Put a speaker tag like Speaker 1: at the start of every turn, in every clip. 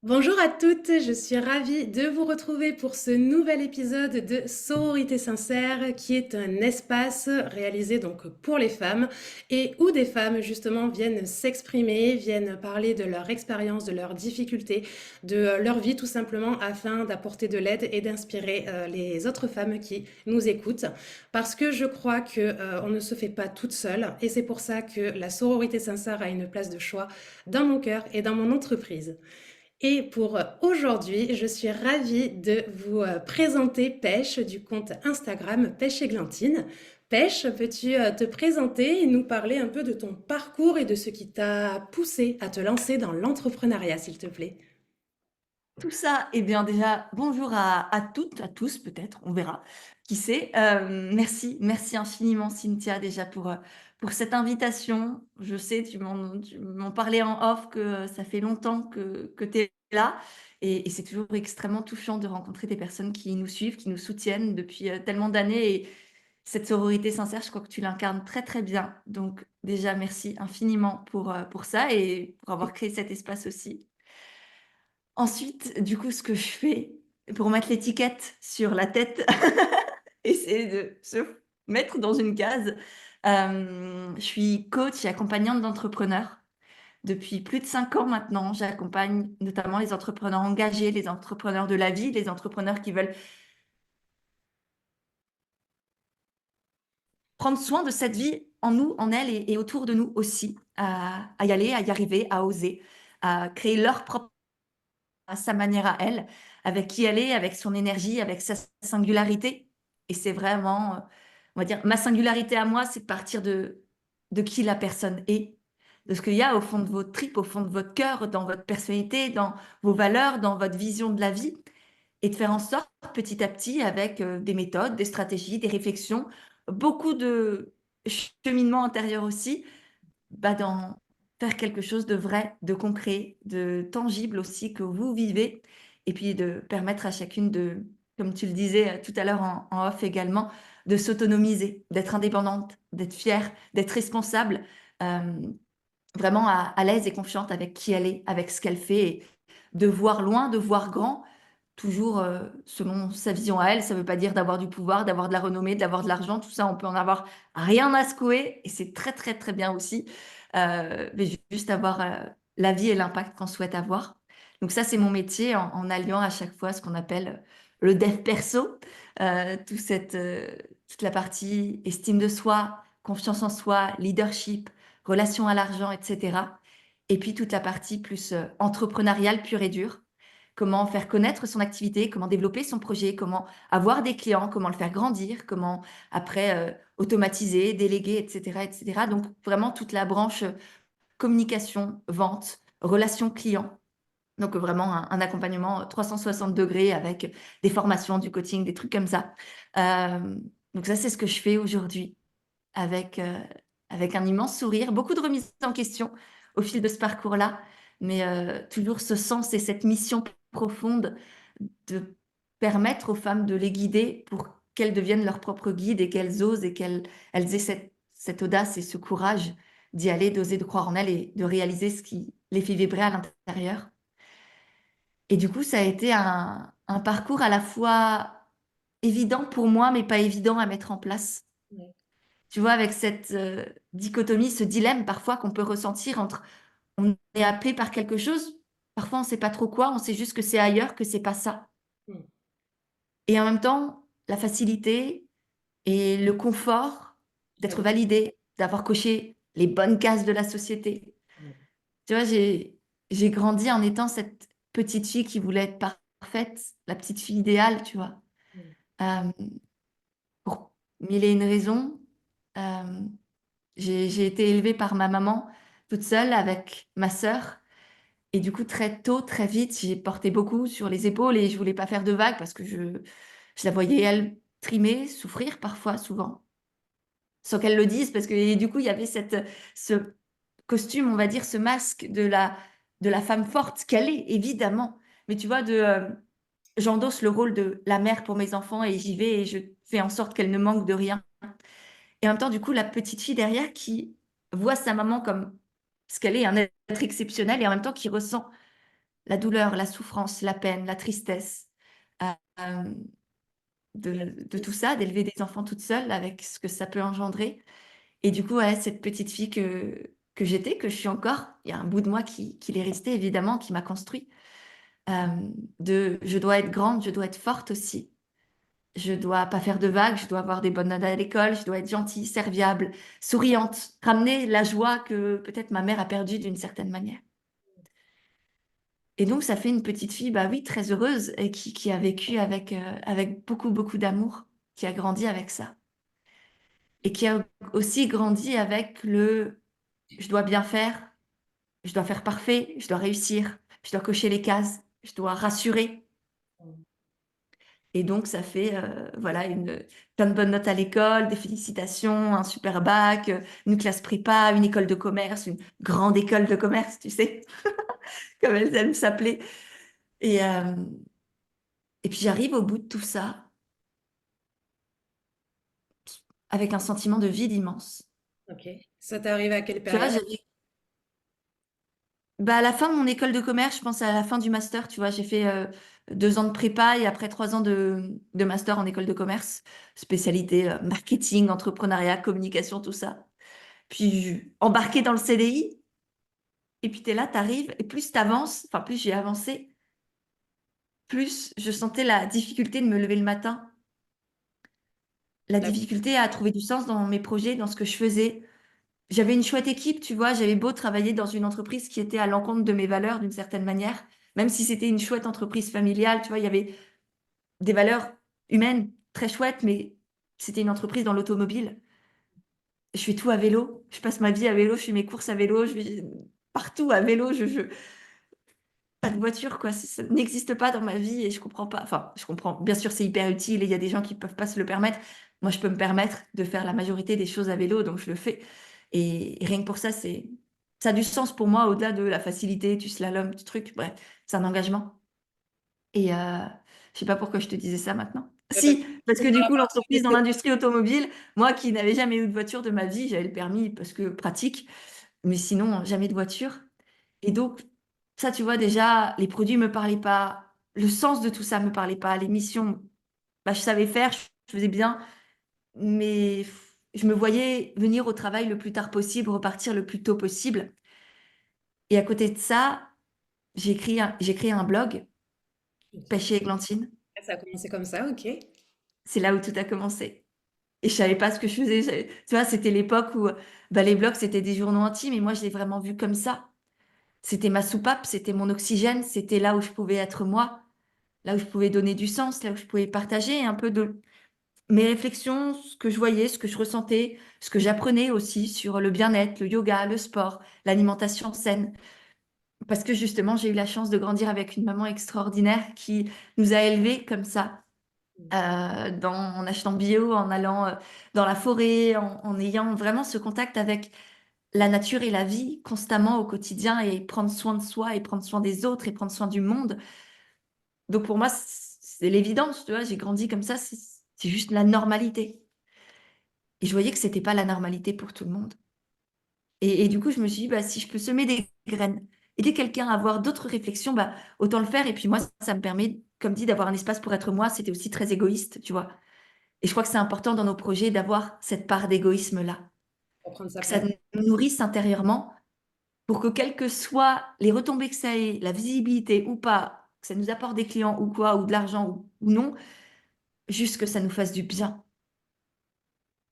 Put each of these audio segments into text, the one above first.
Speaker 1: Bonjour à toutes, je suis ravie de vous retrouver pour ce nouvel épisode de Sororité Sincère qui est un espace réalisé donc pour les femmes et où des femmes justement viennent s'exprimer, viennent parler de leur expérience, de leurs difficultés, de leur vie tout simplement afin d'apporter de l'aide et d'inspirer les autres femmes qui nous écoutent parce que je crois que on ne se fait pas toute seule et c'est pour ça que la Sororité Sincère a une place de choix dans mon cœur et dans mon entreprise. Et pour aujourd'hui, je suis ravie de vous présenter Pêche du compte Instagram Pêche Églantine. Pêche, peux-tu te présenter et nous parler un peu de ton parcours et de ce qui t'a poussé à te lancer dans l'entrepreneuriat, s'il te plaît?
Speaker 2: Tout ça, eh bien déjà, bonjour à toutes, à tous peut-être, on verra, qui sait. Merci infiniment Cynthia déjà pour cette invitation. Je sais, tu m'en parlais en off que ça fait longtemps que tu es là et c'est toujours extrêmement touchant de rencontrer des personnes qui nous suivent, qui nous soutiennent depuis tellement d'années et cette sororité sincère, je crois que tu l'incarnes très très bien. Donc déjà, merci infiniment pour ça et pour avoir créé cet espace aussi. Ensuite, du coup, ce que je fais pour mettre l'étiquette sur la tête, essayer de se mettre dans une case, je suis coach et accompagnante d'entrepreneurs. Depuis plus de 5 ans maintenant, j'accompagne notamment les entrepreneurs engagés, les entrepreneurs de la vie, les entrepreneurs qui veulent prendre soin de cette vie en nous, en elles et autour de nous aussi, à y aller, à y arriver, à oser, à créer leur propre à sa manière à elle, avec qui elle est, avec son énergie, avec sa singularité. Et c'est vraiment, on va dire, ma singularité à moi, c'est de partir de qui la personne est, de ce qu'il y a au fond de votre tripes, au fond de votre cœur, dans votre personnalité, dans vos valeurs, dans votre vision de la vie, et de faire en sorte, petit à petit, avec des méthodes, des stratégies, des réflexions, beaucoup de cheminement intérieur aussi, bah, d'en faire quelque chose de vrai, de concret, de tangible aussi que vous vivez et puis de permettre à chacune de, comme tu le disais, tout à l'heure en off également, de s'autonomiser, d'être indépendante, d'être fière, d'être responsable, hem, vraiment à l'aise et confiante avec qui elle est, avec ce qu'elle fait et de voir loin, de voir grand, toujours, selon sa vision à elle. Ça ne veut pas dire d'avoir du pouvoir, d'avoir de la renommée, d'avoir de l'argent, tout ça, on peut en avoir rien à secouer et c'est très, très, très bien aussi, mais juste avoir, la vie et l'impact qu'on souhaite avoir. Donc ça, c'est mon métier en alliant à chaque fois ce qu'on appelle, le dev perso, toute la partie estime de soi, confiance en soi, leadership, relation à l'argent et cetera et puis toute la partie plus, entrepreneuriale pure et dure. Comment faire connaître son activité, comment développer son projet, comment avoir des clients, comment le faire grandir, comment après, automatiser, déléguer et cetera. Donc vraiment toute la branche, communication, vente, relations clients. Donc vraiment un accompagnement, 360 degrés avec des formations, du coaching, des trucs comme ça. Donc ça, c'est ce que je fais aujourd'hui avec, avec un immense sourire, beaucoup de remises en question au fil de ce parcours-là, mais toujours ce sens et cette mission profonde de permettre aux femmes de les guider pour qu'elles deviennent leurs propres guides et qu'elles osent et qu'elles aient cette audace et ce courage d'y aller, d'oser, de croire en elles et de réaliser ce qui les fait vibrer à l'intérieur. Et du coup, ça a été un parcours à la fois évident pour moi, mais pas évident à mettre en place.
Speaker 1: Ouais.
Speaker 2: Tu vois, avec cette, dichotomie, ce dilemme parfois qu'on peut ressentir entre on est appelé par quelque chose, parfois on ne sait pas trop quoi, on sait juste que c'est ailleurs, que c'est pas ça.
Speaker 1: Mm.
Speaker 2: Et en même temps, la facilité et le confort
Speaker 1: Ah
Speaker 2: d'être
Speaker 1: oui.
Speaker 2: validé, d'avoir coché les bonnes cases de la société.
Speaker 1: Ouais.
Speaker 2: Tu vois, j'ai grandi en étant cette petite fille qui voulait être parfaite, la petite fille idéale, tu vois?
Speaker 1: Mm.
Speaker 2: Hem, pour 1000 et une raisons, hem j'ai été élevée par ma maman toute seule avec ma sœur et du coup très tôt, très vite, j'ai porté beaucoup sur les épaules et je voulais pas faire de vagues parce que je la voyais elle trimer, souffrir parfois, souvent, sans qu'elle le dise parce que et du coup, il y avait ce costume, on va dire, ce masque de la femme forte qu'elle est évidemment. Mais tu vois j'endosse le rôle de la mère pour mes enfants et j'y vais et je fais en sorte qu'elle ne manque de rien. Et en même temps, du coup, la petite fille derrière qui voit sa maman comme ce qu'elle est, un être exceptionnel et en même temps qui ressent la douleur, la souffrance, la peine, la tristesse, euh, euh, de tout ça, d'élever des enfants toute seule avec ce que ça peut engendrer. Et du coup, ouais, cette petite fille que j'étais, que je suis encore, il y a un bout de moi qui l'est resté, évidemment, qui m'a construit. Euh, je dois être grande, je dois être forte aussi. Je dois pas faire de vagues, je dois avoir des bonnes notes à l'école, je dois être gentille, serviable, souriante, ramener la joie que peut-être ma mère a perdue d'une certaine manière. Et donc, ça fait une petite fille, bah oui, très heureuse et qui a vécu avec beaucoup, beaucoup d'amour, qui a grandi avec ça. Et qui a aussi grandi avec je dois bien faire, je dois faire parfait, je dois réussir, je dois cocher les cases, je dois rassurer. Et donc, ça fait voilà, plein de bonnes notes à l'école, des félicitations, un super bac, une classe prépa, une école de commerce, une grande école de commerce, tu sais, comme elles aiment s'appeler. Et, euh, et puis, j'arrive au bout de tout ça avec un sentiment de vide immense.
Speaker 1: Ok. Ça t'est arrivé à quelle
Speaker 2: Tu vois,
Speaker 1: période?
Speaker 2: bah, à la fin de mon école de commerce, je pense à la fin du master, tu vois, j'ai fait 2 ans de prépa et après 3 ans de master en école de commerce, spécialité marketing, entrepreneuriat, communication, tout ça. Puis embarqué dans le CDI, et puis tu es là, tu arrives, et plus tu avances, enfin plus j'ai avancé, plus je sentais la difficulté de me lever le matin, la
Speaker 1: D'accord.
Speaker 2: difficulté à trouver du sens dans mes projets, dans ce que je faisais. J'avais une chouette équipe, tu vois, j'avais beau travailler dans une entreprise qui était à l'encontre de mes valeurs d'une certaine manière, même si c'était une chouette entreprise familiale, tu vois, il y avait des valeurs humaines très chouettes, mais c'était une entreprise dans l'automobile. Je fais tout à vélo, je passe ma vie à vélo, je fais mes courses à vélo, je vais partout à vélo, pas de voiture, quoi. Ça n'existe pas dans ma vie et je comprends pas. Enfin, je comprends. Bien sûr, c'est hyper utile et il y a des gens qui peuvent pas se le permettre. Moi, je peux me permettre de faire la majorité des choses à vélo, donc je le fais. Et rien que pour ça, ça a du sens pour moi au-delà de la facilité, du slalom, du truc. Bref, c'est un engagement. Et je sais pas pourquoi je te disais ça maintenant.
Speaker 1: Parce que
Speaker 2: Si, parce que
Speaker 1: par
Speaker 2: du coup,
Speaker 1: rapport à ce que
Speaker 2: l'entreprise dans
Speaker 1: tu
Speaker 2: l'industrie automobile, moi qui n'avais jamais eu de voiture de ma vie, j'avais le permis parce que pratique, mais sinon, jamais de voiture. Et donc, ça, tu vois, déjà, les produits me parlaient pas, le sens de tout ça me parlait pas, les missions, bah, je savais faire, je faisais bien, mais je me voyais venir au travail le plus tard possible, repartir le plus tôt possible. Et à côté de ça, j'ai créé un blog,
Speaker 1: OK.
Speaker 2: Pêcher Églantine.
Speaker 1: Ça a commencé comme ça, OK.
Speaker 2: C'est là où tout a commencé. Et je savais pas ce que je faisais. Tu vois, c'était l'époque où bah, les blogs, c'était des journaux intimes, et moi, je l'ai vraiment vu comme ça. C'était ma soupape, c'était mon oxygène, c'était là où je pouvais être moi, là où je pouvais donner du sens, là où je pouvais partager un peu de mes réflexions, ce que je voyais, ce que je ressentais, ce que j'apprenais aussi sur le bien-être, le yoga, le sport, l'alimentation saine. Parce que justement, j'ai eu la chance de grandir avec une maman extraordinaire qui nous a élevés comme ça, en achetant bio, en allant dans la forêt, en ayant vraiment ce contact avec la nature et la vie constamment au quotidien et prendre soin de soi et prendre soin des autres et prendre soin du monde. Donc pour moi, c'est l'évidence, tu vois, j'ai grandi comme ça, c'est juste la normalité. Et je voyais que c'était pas la normalité pour tout le monde. Et du coup, je me suis dit, bah, si je peux semer des graines, aider quelqu'un à avoir d'autres réflexions, bah, autant le faire. Et puis moi, ça me permet, comme dit, d'avoir un espace pour être moi. C'était aussi très égoïste, tu vois. Et je crois que c'est important dans nos projets d'avoir cette part d'égoïsme-là,
Speaker 1: Pour prendre sa
Speaker 2: que ça
Speaker 1: place.
Speaker 2: nous nourrisse intérieurement pour que quelles que soient les retombées que ça ait, la visibilité ou pas, que ça nous apporte des clients ou quoi, ou de l'argent ou non, juste que ça nous fasse du bien.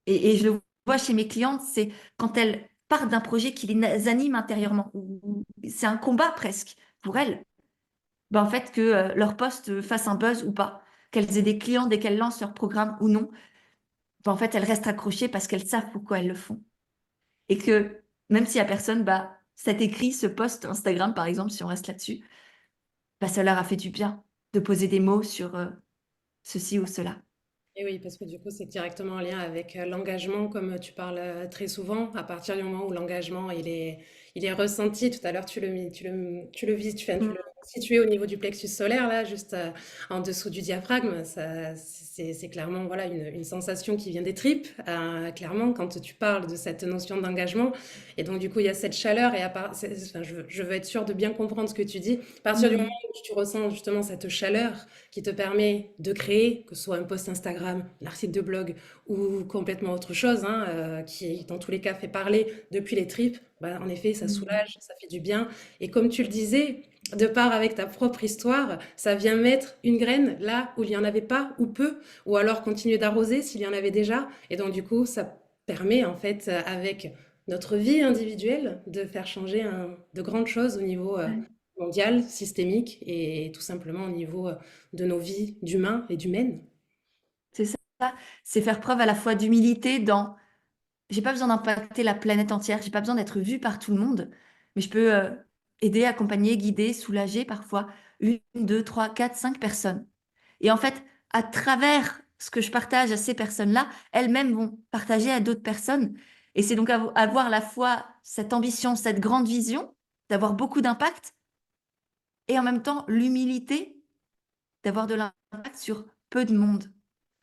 Speaker 2: Et je le vois chez mes clientes, c'est quand elles partent d'un projet qui les anime intérieurement, ou c'est un combat presque pour elles, ben en fait que leur poste fasse un buzz ou pas, qu'elles aient des clients dès qu'elles lancent leur programme ou non, ben en fait elles restent accrochées parce qu'elles savent pourquoi elles le font. Et que même s'il y a personne, bah, cet écrit, ce post Instagram par exemple, si on reste là-dessus, bah, ça leur a fait du bien de poser des mots sur ceci ou cela.
Speaker 1: Et oui, parce que du coup, c'est directement en lien avec l'engagement, comme tu parles très souvent. À partir du moment où l'engagement il est ressenti, tout à l'heure tu le vis, tu
Speaker 2: Mm.
Speaker 1: situé au niveau du plexus solaire, là, juste en dessous du diaphragme. C'est clairement voilà, une sensation qui vient des tripes, clairement, quand tu parles de cette notion d'engagement. Et donc, du coup, il y a cette chaleur. Et enfin, je veux être sûre de bien comprendre ce que tu dis. À partir du moment
Speaker 2: Mm.
Speaker 1: où tu ressens justement cette chaleur qui te permet de créer, que ce soit un post Instagram, un article de blog ou complètement autre chose, hein, qui, dans tous les cas, fait parler depuis les tripes, bah, en effet, ça
Speaker 2: Mm.
Speaker 1: soulage, ça fait du bien. Et comme tu le disais, de part avec ta propre histoire, ça vient mettre une graine là où il n'y en avait pas ou peu, ou alors continuer d'arroser s'il y en avait déjà. Et donc du coup, ça permet en fait, avec notre vie individuelle, de faire changer de grandes choses au niveau
Speaker 2: Ouais.
Speaker 1: mondial, systémique, et tout simplement au niveau de nos vies d'humains et d'humaines.
Speaker 2: C'est ça, c'est faire preuve à la fois d'humilité dans j'ai pas besoin d'impacter la planète entière, j'ai pas besoin d'être vue par tout le monde, mais je peux aider, accompagner, guider, soulager parfois une, deux, trois, quatre, cinq personnes. Et en fait, à travers ce que je partage à ces personnes-là, elles-mêmes vont partager à d'autres personnes. Et c'est donc avoir à la fois cette ambition, cette grande vision, d'avoir beaucoup d'impact, et en même temps l'humilité d'avoir de l'impact sur peu de monde.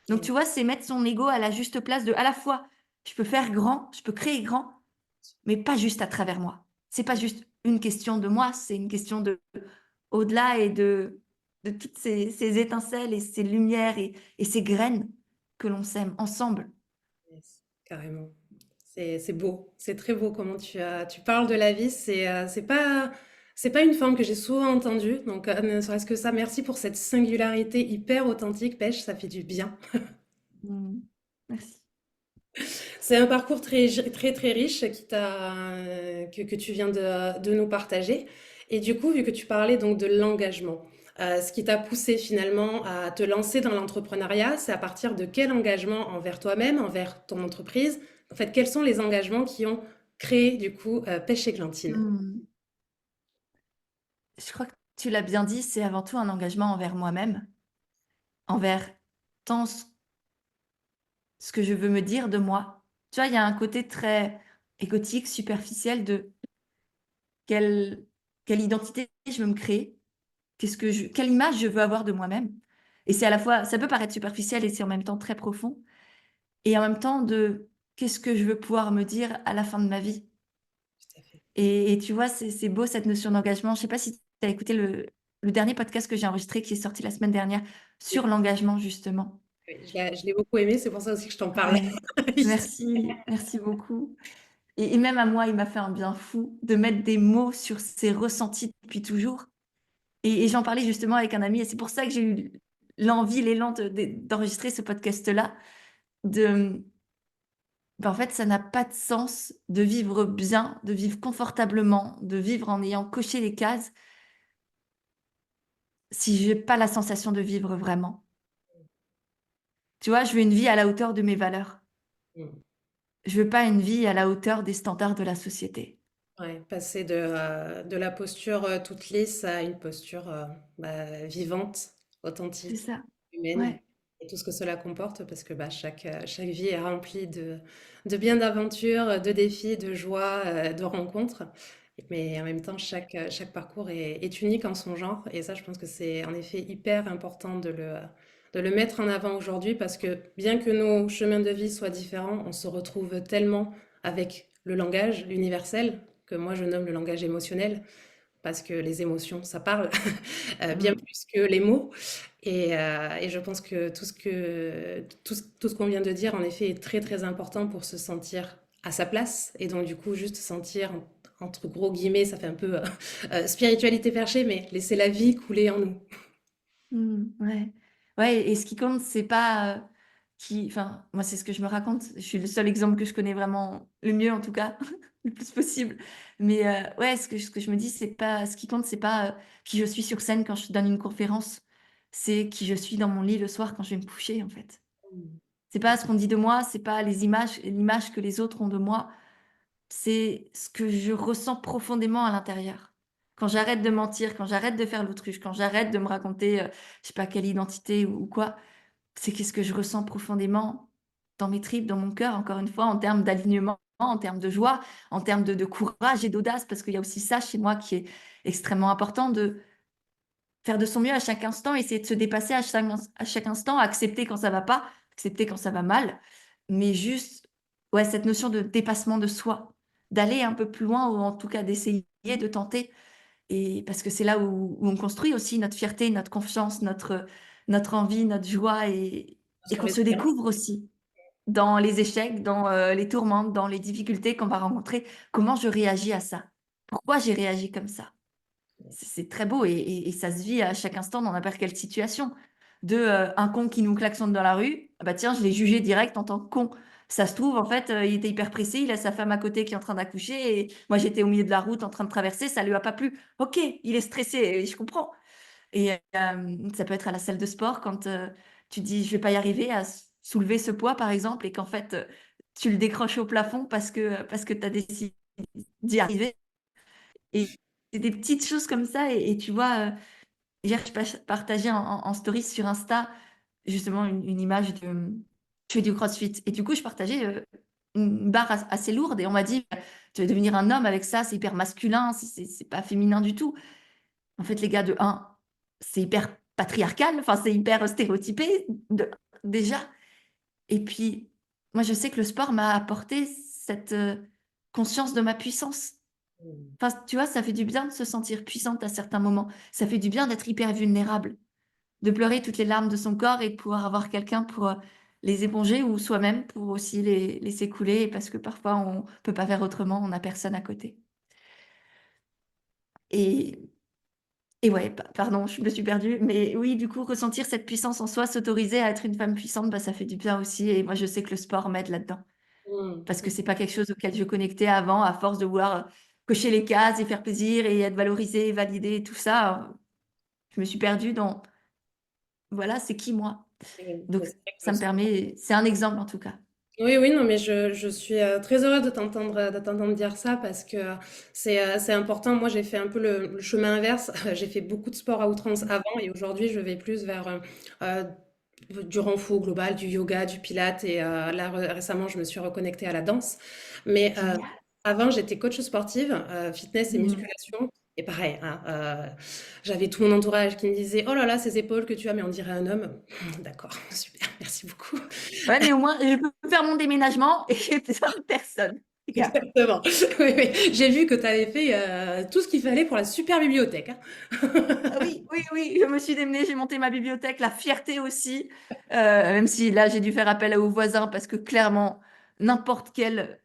Speaker 2: Donc, tu vois, c'est mettre son ego à la juste place de, à la fois, je peux faire grand, je peux créer grand, mais pas juste à travers moi. C'est pas juste une question de moi, c'est une question de au-delà et de toutes ces étincelles et ces lumières et ces graines que l'on sème ensemble.
Speaker 1: Yes, carrément. C'est beau, c'est très beau comment tu parles de la vie. C'est pas une forme que j'ai souvent entendue. Donc, ne serait-ce que ça, merci pour cette singularité hyper authentique. Pêche, ça fait du bien.
Speaker 2: Mm. Merci.
Speaker 1: C'est un parcours très, très riche que tu viens de nous partager. Et du coup, vu que tu parlais donc de l'engagement, ce qui t'a poussé finalement à te lancer dans l'entrepreneuriat, c'est à partir de quel engagement envers toi-même, envers ton entreprise? En fait, quels sont les engagements qui ont créé du coup Pêche Églantine?
Speaker 2: Mm. Je crois que tu l'as bien dit, c'est avant tout un engagement envers moi-même, envers tant ce que je veux me dire de moi. Tu vois, il y a un côté très égotique, superficiel de quelle, quelle identité je veux me créer, quelle image je veux avoir de moi-même. Et c'est à la fois, ça peut paraître superficiel et c'est en même temps très profond. Et en même temps de qu'est-ce que je veux pouvoir me dire à la fin de ma vie.
Speaker 1: Tout à fait.
Speaker 2: Et tu vois, c'est beau cette notion d'engagement. Je sais pas si tu as écouté le dernier podcast que j'ai enregistré qui est sorti la semaine dernière
Speaker 1: Oui,
Speaker 2: sur l'engagement, justement.
Speaker 1: oui, je l'ai beaucoup aimé, c'est pour ça aussi que je t'en parlais
Speaker 2: Ouais.
Speaker 1: ici.
Speaker 2: Merci, merci beaucoup. Et même à moi, il m'a fait un bien fou de mettre des mots sur ces ressentis depuis toujours. Et j'en parlais justement avec un ami, et c'est pour ça que j'ai eu l'envie, l'élan d'enregistrer ce podcast-là. De, en fait, ça n'a pas de sens de vivre bien, de vivre confortablement, de vivre en ayant coché les cases, si j'ai pas la sensation de vivre vraiment. Tu vois, je veux une vie à la hauteur de mes valeurs.
Speaker 1: Mm.
Speaker 2: Je veux pas une vie à la hauteur des standards de la société.
Speaker 1: Ouais, passer de la posture toute lisse à une posture bah, vivante,
Speaker 2: C'est
Speaker 1: authentique,
Speaker 2: ça.
Speaker 1: humaine,
Speaker 2: Ouais.
Speaker 1: et tout ce que cela comporte, parce que bah, chaque vie est remplie de bien d'aventures, de défis, de joies, de rencontres. Mais en même temps, chaque parcours est unique en son genre. Et ça, je pense que c'est en effet hyper important de le mettre en avant aujourd'hui, parce que bien que nos chemins de vie soient différents, on se retrouve tellement avec le langage universel que moi je nomme le langage émotionnel, parce que les émotions, ça parle, bien
Speaker 2: Mm.
Speaker 1: plus que les mots. Et je pense que tout ce qu'on vient de dire, en effet, est très très important pour se sentir à sa place. Et donc, du coup, juste sentir, entre gros guillemets, ça fait un peu spiritualité perchée, mais laisser la vie couler en nous.
Speaker 2: Ouais. Ouais, et ce qui compte, c'est pas enfin, moi, c'est ce que je me raconte. Je suis le seul exemple que je connais vraiment le mieux, en tout cas, le plus possible. Mais ouais, ce que je me dis, c'est pas, ce qui compte, c'est pas qui je suis sur scène quand je donne une conférence, c'est qui je suis dans mon lit le soir quand je vais me coucher, en fait. C'est pas ce qu'on dit de moi, c'est pas l'image que les autres ont de moi, c'est ce que je ressens profondément à l'intérieur. Quand j'arrête de mentir, quand j'arrête de faire l'autruche, quand j'arrête de me raconter, je sais pas quelle identité ou quoi, c'est qu'est-ce que je ressens profondément dans mes tripes, dans mon cœur, encore une fois, en termes d'alignement, en termes de joie, en termes de courage et d'audace, parce qu'il y a aussi ça chez moi qui est extrêmement important, faire de son mieux à chaque instant, essayer de se dépasser à chaque instant, accepter quand ça va pas, accepter quand ça va mal, mais juste, ouais, cette notion de dépassement de soi, d'aller un peu plus loin ou en tout cas d'essayer de tenter et parce que c'est là où on construit aussi notre fierté, notre confiance, notre envie, notre joie et
Speaker 1: Sur
Speaker 2: qu'on
Speaker 1: les
Speaker 2: se découvre aussi dans les échecs, dans, les tourmentes, dans les difficultés qu'on va rencontrer. Comment je réagis à ça? Pourquoi j'ai réagi comme ça? C'est très beau et ça se vit à chaque instant dans n'importe quelle situation. Un con qui nous klaxonne dans la rue, ah bah tiens, je l'ai jugé direct en tant que con. Ça se trouve, en fait, il était hyper pressé, il a sa femme à côté qui est en train d'accoucher et moi j'étais au milieu de la route en train de traverser, ça lui a pas plu. OK, il est stressé et je comprends et ça peut être à la salle de sport quand, tu dis: «Je vais pas y arriver à soulever ce poids», par exemple et qu'en fait, tu le décroches au plafond parce que tu as décidé d'y arriver et c'est des petites choses comme ça et tu vois, hier, je partageais en story sur Insta, justement une image de, je fais du CrossFit et du coup, je partageais, une barre assez lourde et on m'a dit: «Tu vas devenir un homme avec ça, c'est hyper masculin, c'est pas féminin du tout». En fait, les gars, de un, c'est hyper patriarcal, enfin, c'est hyper stéréotypé déjà et puis, moi, je sais que le sport m'a apporté cette, conscience de ma puissance.
Speaker 1: Mmh.
Speaker 2: Enfin, tu vois, ça fait du bien de se sentir puissante à certains moments. Ça fait du bien d'être hyper vulnérable. De pleurer toutes les larmes de son corps et de pouvoir avoir quelqu'un pour, les éponger ou soi-même pour aussi les laisser couler parce que parfois on peut pas faire autrement, on a personne à côté. Et ouais, pardon, je me suis perdue, mais oui, du coup, ressentir cette puissance en soi, s'autoriser à être une femme puissante, bah, ça fait du bien aussi et moi je sais que le sport m'aide là-dedans.
Speaker 1: Mmh.
Speaker 2: Parce que
Speaker 1: Mmh.
Speaker 2: c'est pas quelque chose auquel je connectais avant à force de vouloir, cocher les cases et faire plaisir et être valorisée, validée et tout ça, je me suis perdue dans voilà, c'est qui moi?
Speaker 1: Mais
Speaker 2: Donc
Speaker 1: c'est vrai que
Speaker 2: ça me permet c'est un exemple en tout cas.
Speaker 1: oui, oui, non, mais je suis très heureuse de t'entendre dire ça parce que c'est important. Moi, j'ai fait un peu le chemin inverse. J'ai fait beaucoup de sport à outrance avant et aujourd'hui, je vais plus vers euh, du renfo global, du yoga, du pilates et là récemment, je me suis reconnectée à la danse. Mais
Speaker 2: Génial.
Speaker 1: avant, j'étais coach sportive, fitness et
Speaker 2: Mmh.
Speaker 1: musculation. Et pareil, hein, j'avais tout mon entourage qui me disait: «Oh là là, ces épaules que tu as, mais on dirait un homme.» D'accord, super, merci beaucoup.
Speaker 2: Ouais, mais au moins je peux faire mon déménagement et j'ai besoin de personne. Regarde.
Speaker 1: Exactement. Oui, oui. J'ai vu que tu avais fait tout ce qu'il fallait pour la super bibliothèque, hein.
Speaker 2: Ah oui, oui, oui, je me suis démenée, j'ai monté ma bibliothèque, la fierté aussi, même si là j'ai dû faire appel aux voisins parce que clairement n'importe quel,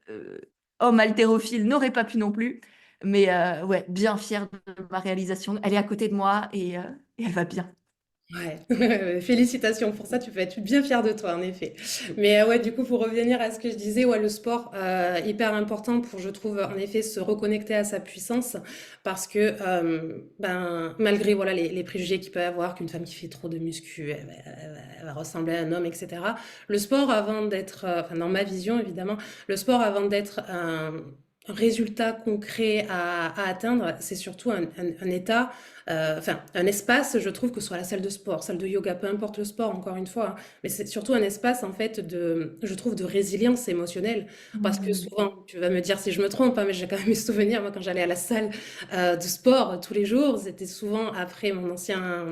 Speaker 2: homme haltérophile n'aurait pas pu non plus. Mais ouais, bien fière de ma réalisation. Elle est à côté de moi et elle va bien.
Speaker 1: Ouais, félicitations pour ça, tu peux être bien fier de toi, en effet. Mais ouais, du coup, pour revenir à ce que je disais, ouais, le sport, hyper important pour, je trouve, en effet, se reconnecter à sa puissance, parce que, ben, malgré voilà les préjugés qu'il peut y avoir, qu'une femme qui fait trop de muscu, elle va ressembler à un homme, etc. Le sport, avant d'être, enfin, dans ma vision, évidemment, le sport, avant d'être un résultat concret à atteindre, c'est surtout un état enfin, un espace, je trouve que ce soit la salle de sport, salle de yoga, peu importe le sport, encore une fois, hein, mais c'est surtout un espace, en fait, je trouve, de résilience émotionnelle. Parce que
Speaker 2: Mmh.
Speaker 1: souvent, tu vas me dire si je me trompe, hein, mais j'ai quand même eu souvenir, moi, quand j'allais à la salle de sport tous les jours, c'était souvent après mon ancien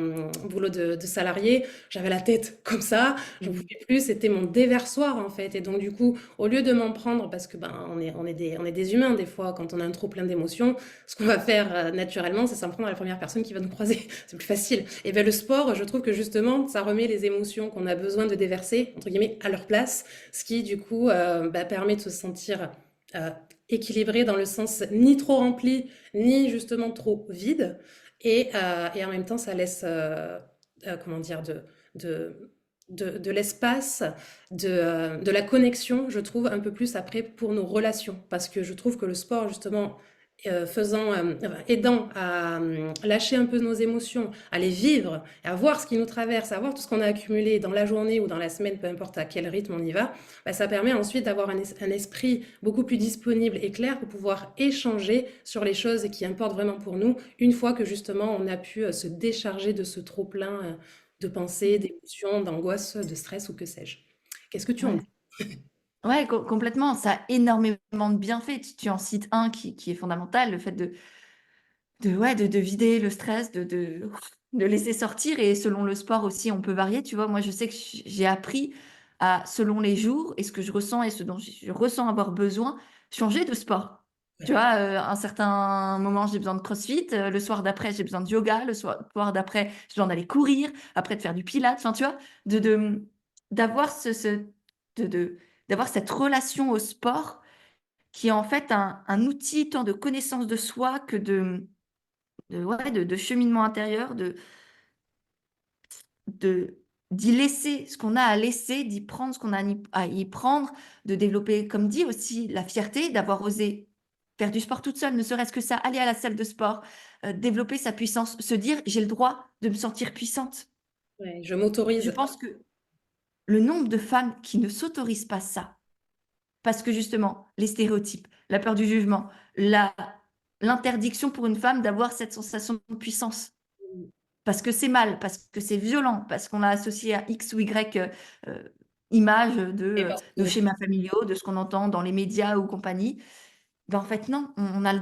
Speaker 1: boulot de salarié, j'avais la tête comme ça, je ne
Speaker 2: Mmh.
Speaker 1: pouvais plus, c'était mon déversoir, en fait. Et donc, du coup, au lieu de m'en prendre, parce que ben, on est des humains, des fois, quand on a un trop plein d'émotions, ce qu'on va faire naturellement, c'est s'en prendre à la première personne qui va nous croiser. C'est plus facile. Et bien le sport, je trouve que justement, ça remet les émotions qu'on a besoin de déverser, entre guillemets, à leur place, ce qui du coup bah, permet de se sentir euh, équilibré dans le sens ni trop rempli, ni justement trop vide. Et en même temps, ça laisse, comment dire, de, de l'espace, de la connexion, je trouve, un peu plus après pour nos relations. Parce que je trouve que le sport, justement, enfin, aidant à lâcher un peu nos émotions, à les vivre, à voir ce qui nous traverse, à voir tout ce qu'on a accumulé dans la journée ou dans la semaine, peu importe à quel rythme on y va, bah, ça permet ensuite d'avoir un esprit beaucoup plus disponible et clair pour pouvoir échanger sur les choses qui importent vraiment pour nous, une fois que justement on a pu se décharger de ce trop-plein de pensées, d'émotions, d'angoisse, de stress ou que sais-je. Qu'est-ce que tu en dis?
Speaker 2: Ouais. Ouais, complètement, ça a énormément de bienfaits. Tu en cites un qui est fondamental, le fait de ouais, de vider le stress, de laisser sortir. Et selon le sport aussi, on peut varier. Tu vois, moi, je sais que j'ai appris à, selon les jours et ce que je ressens et ce dont je ressens avoir besoin, changer de sport. Tu
Speaker 1: Ouais.
Speaker 2: vois, un certain moment, j'ai besoin de CrossFit. Le soir d'après, j'ai besoin de yoga. Le soir d'après, j'ai besoin d'aller courir. Après, de faire du pilates. Enfin, tu vois, d'avoir d'avoir cette relation au sport qui est en fait un outil tant de connaissance de soi que ouais, de cheminement intérieur, de d'y laisser ce qu'on a à laisser, d'y prendre ce qu'on a à y prendre, de développer, comme dit aussi, la fierté d'avoir osé faire du sport toute seule, ne serait-ce que ça, aller à la salle de sport, développer sa puissance, se dire: «J'ai le droit de me sentir puissante».
Speaker 1: Ouais, je
Speaker 2: Je
Speaker 1: m'autorise.
Speaker 2: pense que le nombre de femmes qui ne s'autorisent pas ça, parce que justement, les stéréotypes, la peur du jugement, la l'interdiction pour une femme d'avoir cette sensation de puissance. Parce que c'est mal, parce que c'est violent, parce qu'on l'a associé à X ou Y, image de,
Speaker 1: Et parce
Speaker 2: nos
Speaker 1: que
Speaker 2: schémas familiaux, de ce qu'on entend dans les médias ou compagnie. Ben, en fait, non, on a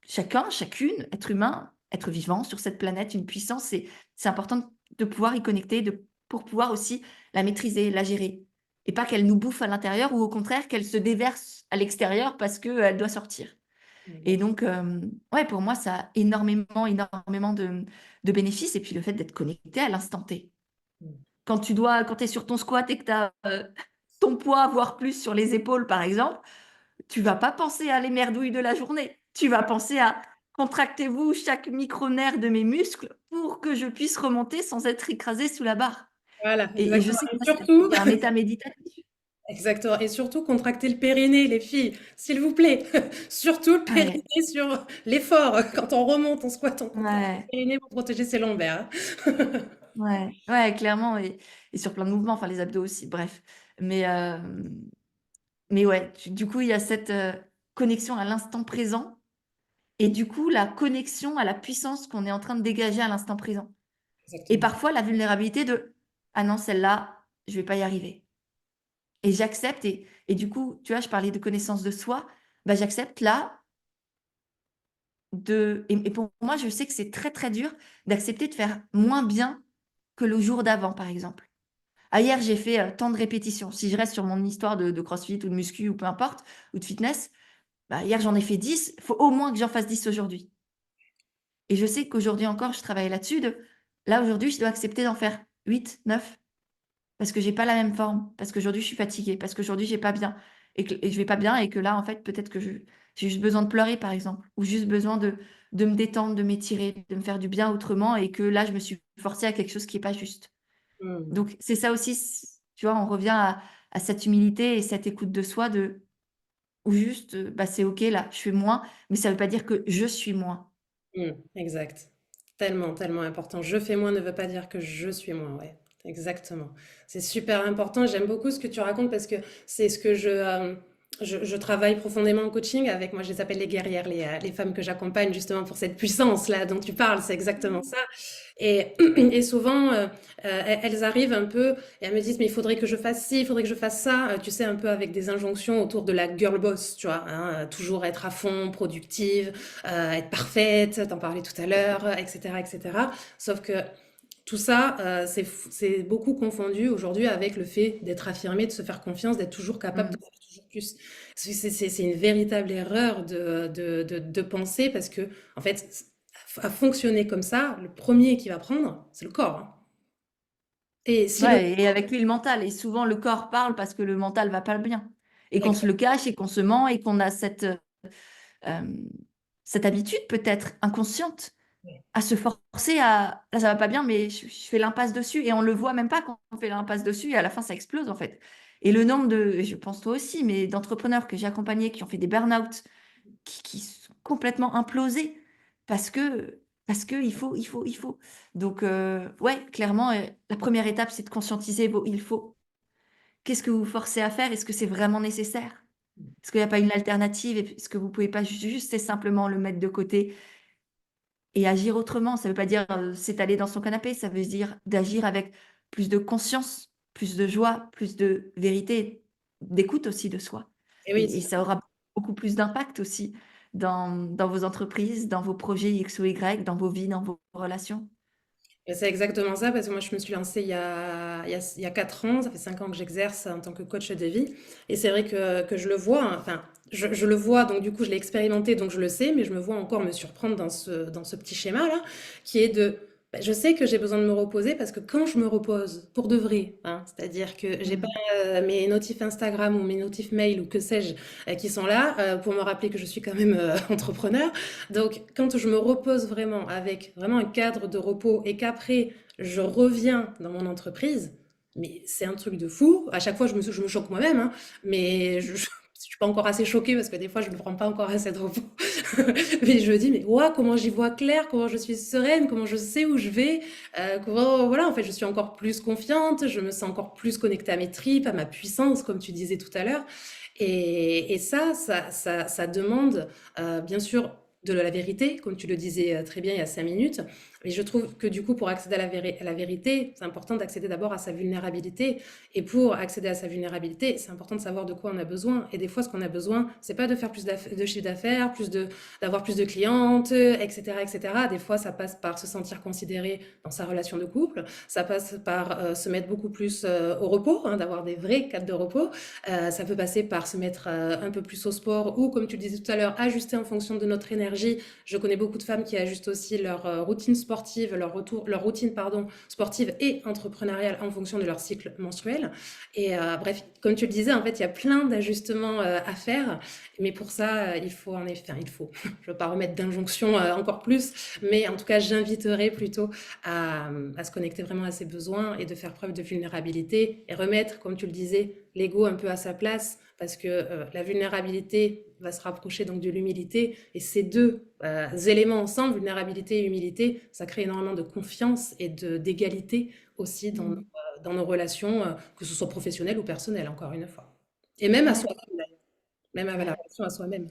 Speaker 2: chacun, chacune, être humain, être vivant sur cette planète, une puissance, c'est important de pouvoir y connecter, pour pouvoir aussi la maîtriser, la gérer. Et pas qu'elle nous bouffe à l'intérieur ou au contraire qu'elle se déverse à l'extérieur parce qu'elle doit sortir. Et donc, ouais, pour moi, ça a énormément, énormément de bénéfices. Et puis le fait d'être connecté à l'instant T. Quand tu es sur ton squat et que tu as ton poids, voire plus, sur les épaules, par exemple, tu vas pas penser à les merdouilles de la journée. Tu vas penser à: «Contractez-vous chaque micro-nerf de mes muscles pour que je puisse remonter sans être écrasée sous la barre».
Speaker 1: voilà,
Speaker 2: Et je
Speaker 1: exactement
Speaker 2: sais que
Speaker 1: et
Speaker 2: ça, ça
Speaker 1: surtout
Speaker 2: devient un état méditatif.
Speaker 1: exactement et surtout contracter le périnée les filles, s'il vous plaît. Surtout le
Speaker 2: Ouais,
Speaker 1: périnée sur l'effort. Quand on remonte, on squatte, on contracte
Speaker 2: ouais.
Speaker 1: le périnée pour protéger ses lombaires, hein.
Speaker 2: Ouais, ouais, clairement. Et sur plein de mouvements, enfin les abdos aussi, bref. Mais, ouais, du coup, il y a cette, connexion à l'instant présent et du coup, la connexion à la puissance qu'on est en train de dégager à l'instant présent. Et
Speaker 1: Exactement.
Speaker 2: parfois la vulnérabilité de: «Ah non, celle-là, je vais pas y arriver» et j'accepte. Et du coup, tu vois, je parlais de connaissance de soi, bah, j'accepte là et pour moi, je sais que c'est très, très dur d'accepter de faire moins bien que le jour d'avant, par exemple. Ah, hier, j'ai fait, tant de répétitions. Si je reste sur mon histoire de CrossFit ou de muscu ou peu importe, ou de fitness, bah, hier, j'en ai fait 10. Il faut au moins que j'en fasse 10 aujourd'hui. Et je sais qu'aujourd'hui encore, je travaille là-dessus là, aujourd'hui, je dois accepter d'en faire 8, 9, parce que j'ai pas la même forme, parce qu'aujourd'hui, je suis fatiguée, parce qu'aujourd'hui, j'ai pas bien et je vais pas bien et que là, en fait, peut-être que j'ai juste besoin de pleurer, par exemple, ou juste besoin de me détendre, de m'étirer, de me faire du bien autrement et que là, je me suis forcée à quelque chose qui est pas juste.
Speaker 1: Mmh.
Speaker 2: Donc c'est ça aussi, tu vois, on revient à cette humilité et cette écoute de soi ou juste, bah, c'est OK là, je fais moins, mais ça veut pas dire que je suis moins.
Speaker 1: Mmh, exact. Tellement, tellement important. Je fais moins ne veut pas dire que je suis moins, ouais, exactement. C'est super important. J'aime beaucoup ce que tu racontes parce que c'est ce que je travaille profondément en coaching avec, moi je les appelle les guerrières, les femmes que j'accompagne justement pour cette puissance-là dont tu parles, c'est exactement ça. Et, et souvent, elles arrivent un peu et elles me disent, mais il faudrait que je fasse ci, il faudrait que je fasse ça, tu sais, un peu avec des injonctions autour de la girl boss, tu vois, hein, toujours être à fond, productive, être parfaite, t'en parlais tout à l'heure, etc., etc. Sauf que tout ça, c'est beaucoup confondu aujourd'hui avec le fait d'être affirmé, de se faire confiance, d'être toujours capable de
Speaker 2: Mmh.
Speaker 1: faire toujours plus. C'est une véritable erreur de penser parce que, en fait, à fonctionner comme ça, le premier qui va prendre, c'est le corps, hein. Et si le
Speaker 2: Ouais, et avec lui le mental, et souvent le corps parle parce que le mental va pas bien et qu'on se le
Speaker 1: exact-
Speaker 2: cache et qu'on se ment et qu'on a hem, cette habitude peut-être inconsciente à se forcer à: «Là, ça va pas bien, mais je fais l'impasse dessus» et on le voit même pas quand on fait l'impasse dessus et à la fin, ça explose, en fait. Et le nombre et je pense toi aussi, mais d'entrepreneurs que j'ai accompagnés qui ont fait des burn-out, qui sont complètement implosés parce que il faut. Donc ouais, clairement, la première étape, c'est de conscientiser vos «il faut». Qu'est-ce que vous vous forcez à faire? Est-ce que c'est vraiment nécessaire? Est-ce qu'il y a pas une alternative? Est-ce que vous pouvez pas juste et simplement le mettre de côté et agir autrement? Ça veut pas dire, s'étaler dans son canapé, ça veut dire d'agir avec plus de conscience, plus de joie, plus de vérité, d'écoute aussi de soi.
Speaker 1: et oui,
Speaker 2: Et ça aura beaucoup plus d'impact aussi. dans vos entreprises, dans vos projets X ou Y, dans vos vies, dans vos relations?
Speaker 1: Et c'est exactement ça, parce que moi, je me suis lancée il y a 4 ans, ça fait 5 ans que j'exerce en tant que coach de vie. Et c'est vrai que je le vois, hein, enfin, je le vois, donc du coup, je l'ai expérimenté, donc je le sais, mais je me vois encore me surprendre dans ce petit schéma-là, qui est de, bah, je sais que j'ai besoin de me reposer parce que quand je me repose, pour de vrai, hein, c'est-à-dire que j'ai pas
Speaker 2: Mmh.
Speaker 1: mes notifs Instagram ou mes notifs mail ou que sais-je qui sont là pour me rappeler que je suis quand même entrepreneur. Donc, quand je me repose vraiment avec vraiment un cadre de repos et qu'après je reviens dans mon entreprise, mais c'est un truc de fou. À chaque fois, je me choque moi-même, hein, mais je suis pas encore assez choquée parce que des fois, je ne prends pas encore assez de repos. Mais je me dis, mais ouah, comment j'y vois clair, comment je suis sereine, comment je sais où je vais, comment, voilà, en fait, je suis encore plus confiante, je me sens encore plus connectée à mes tripes, à ma puissance, comme tu disais tout à l'heure. Et ça demande, bien sûr, de la vérité, comme tu le disais très bien il y a 5 minutes. Mais je trouve que du coup, pour accéder à la vérité, c'est important d'accéder d'abord à sa vulnérabilité. Et pour accéder à sa vulnérabilité, c'est important de savoir de quoi on a besoin. Et des fois, ce qu'on a besoin, c'est pas de faire de chiffre d'affaires, d'avoir plus de clientes, etc., etc. Des fois, ça passe par se sentir considéré dans sa relation de couple. Ça passe par se mettre beaucoup plus au repos, hein, d'avoir des vrais cadres de repos. Ça peut passer par se mettre un peu plus au sport ou, comme tu le disais tout à l'heure, ajuster en fonction de notre énergie. Je connais beaucoup de femmes qui ajustent aussi leur routine sportive, leur routine pardon, sportive et entrepreneuriale en fonction de leur cycle menstruel. Et bref, comme tu le disais, en fait, il y a plein d'ajustements à faire. Mais pour ça, il faut en effet, enfin, il faut, je ne veux pas remettre d'injonction encore plus, mais en tout cas, j'inviterai plutôt à se connecter vraiment à ses besoins et de faire preuve de vulnérabilité et remettre, comme tu le disais, l'ego un peu à sa place parce que la vulnérabilité va se rapprocher donc de l'humilité et ces deux éléments ensemble, vulnérabilité et humilité, ça crée énormément de confiance et d'égalité aussi
Speaker 2: Mmh.
Speaker 1: dans nos relations, que ce soit professionnelles ou personnelles, encore une fois. Et même à
Speaker 2: Ouais,
Speaker 1: soi-même, d'ailleurs. Même avec la
Speaker 2: ouais.
Speaker 1: relation à soi-même,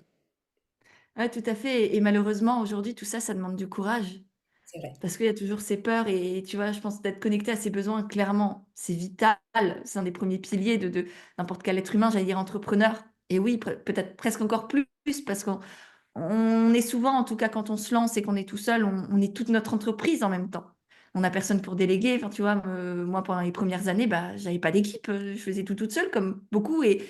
Speaker 2: Ouais, tout à fait et malheureusement aujourd'hui tout ça, ça demande du courage
Speaker 1: c'est vrai.
Speaker 2: parce qu'il y a toujours ces peurs et tu vois, je pense d'être connecté à ses besoins clairement, c'est vital. C'est un des premiers piliers de n'importe quel être humain, j'allais dire entrepreneur et oui, peut-être presque encore plus parce qu'on est souvent, en tout cas quand on se lance et qu'on est tout seul, on est toute notre entreprise en même temps. On n'a personne pour déléguer. Enfin, tu vois, moi pendant les premières années, bah, j'avais pas d'équipe, je faisais tout toute seule comme beaucoup et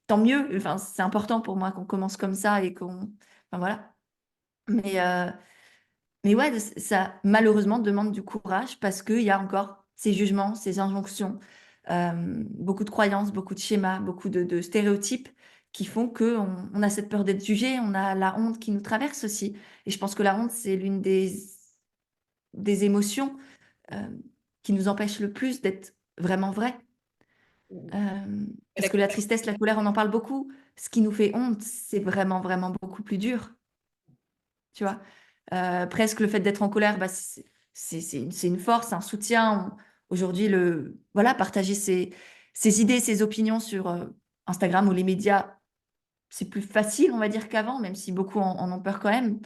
Speaker 2: tant mieux. Enfin, c'est important pour moi qu'on commence comme ça et enfin voilà. Mais, heu, mais ouais, ça malheureusement demande du courage parce qu'il y a encore ces jugements, ces injonctions, beaucoup de croyances, beaucoup de schémas, beaucoup de stéréotypes qui font qu'on a cette peur d'être jugé, on a la honte qui nous traverse aussi. Et je pense que la honte, c'est l'une des émotions, hem, qui nous empêche le plus d'être vraiment vrai. Parce que la tristesse, la colère, on en parle beaucoup. Ce qui nous fait honte, c'est vraiment, vraiment beaucoup plus dur. Tu vois? Presque le fait d'être en colère, bah, c'est une force, un soutien. Aujourd'hui, voilà, partager ses idées, ses opinions sur, Instagram ou les médias, c'est plus facile, on va dire, qu'avant, même si beaucoup en ont peur quand même.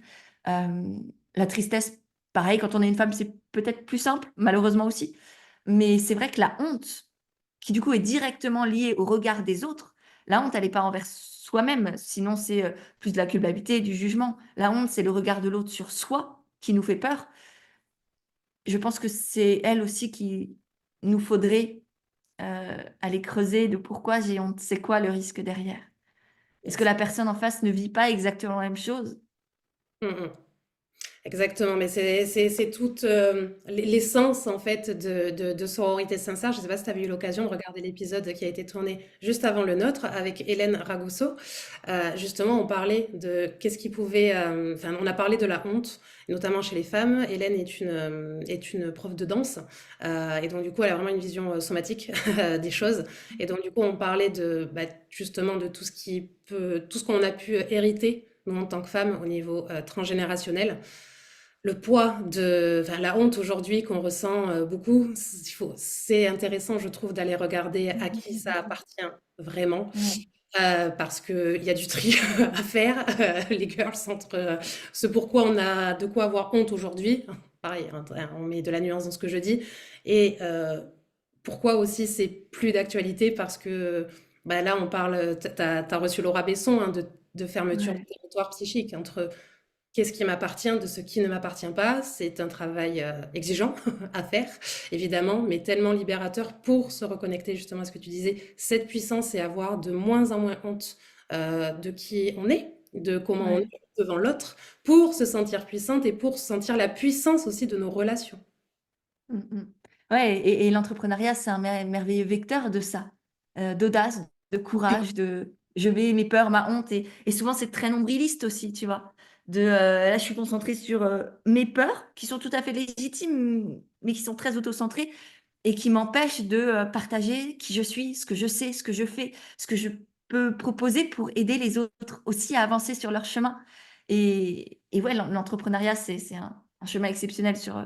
Speaker 2: La tristesse, pareil, quand on est une femme, c'est peut-être plus simple, malheureusement aussi. Mais c'est vrai que la honte, qui du coup est directement liée au regard des autres, la honte, elle est pas envers soi-même, sinon c'est, plus de la culpabilité, du jugement. La honte, c'est le regard de l'autre sur soi qui nous fait peur. Je pense que c'est elle aussi qui nous faudrait, aller creuser de pourquoi j'ai honte? C'est quoi le risque derrière? Est-ce que
Speaker 1: Yes.
Speaker 2: la personne en face ne vit pas exactement la même chose?
Speaker 1: Mmh mh. Exactement, mais c'est toute l'essence en fait de Sororité Sincère. Je ne sais pas si tu avais eu l'occasion de regarder l'épisode qui a été tourné juste avant le nôtre avec Hélène Ragousseau. Justement, on parlait de qu'est-ce qui pouvait... Enfin, on a parlé de la honte, notamment chez les femmes. Hélène est une prof de danse et donc du coup, elle a vraiment une vision somatique des choses. Et donc du coup, on parlait justement de tout ce tout ce qu'on a pu hériter nous en tant que femmes au niveau transgénérationnel le poids enfin, la honte aujourd'hui qu'on ressent beaucoup, c'est intéressant, je trouve, d'aller regarder
Speaker 2: Mmh
Speaker 1: à
Speaker 2: mh,
Speaker 1: qui
Speaker 2: mmh
Speaker 1: ça
Speaker 2: mh, mmh.
Speaker 1: appartient vraiment,
Speaker 2: Ouais.
Speaker 1: parce qu'il y a du tri à faire, les girls, entre ce pourquoi on a de quoi avoir honte aujourd'hui, pareil, hein, on met de la nuance dans ce que je dis, et pourquoi aussi c'est plus d'actualité, parce que bah, là, on parle, tu as reçu Laura Besson, hein, de fermeture du
Speaker 2: Ouais.
Speaker 1: territoire psychique entre qu'est-ce qui m'appartient de ce qui ne m'appartient pas. C'est un travail exigeant à faire, évidemment, mais tellement libérateur pour se reconnecter justement à ce que tu disais, cette puissance et avoir de moins en moins honte de qui on est, de comment on est
Speaker 2: Ouais.
Speaker 1: devant l'autre, pour se sentir puissante et pour sentir la puissance aussi de nos relations.
Speaker 2: Mmh mh. Ouais et l'entrepreneuriat, c'est un merveilleux vecteur de ça, d'audace, de courage, de je mets mes peurs, ma honte et souvent c'est très nombriliste aussi, tu vois? Là, je suis concentrée sur, mes peurs qui sont tout à fait légitimes, mais qui sont très auto-centrées et qui m'empêchent de, partager qui je suis, ce que je sais, ce que je fais, ce que je peux proposer pour aider les autres aussi à avancer sur leur chemin et ouais, l'entrepreneuriat, c'est un chemin exceptionnel sur,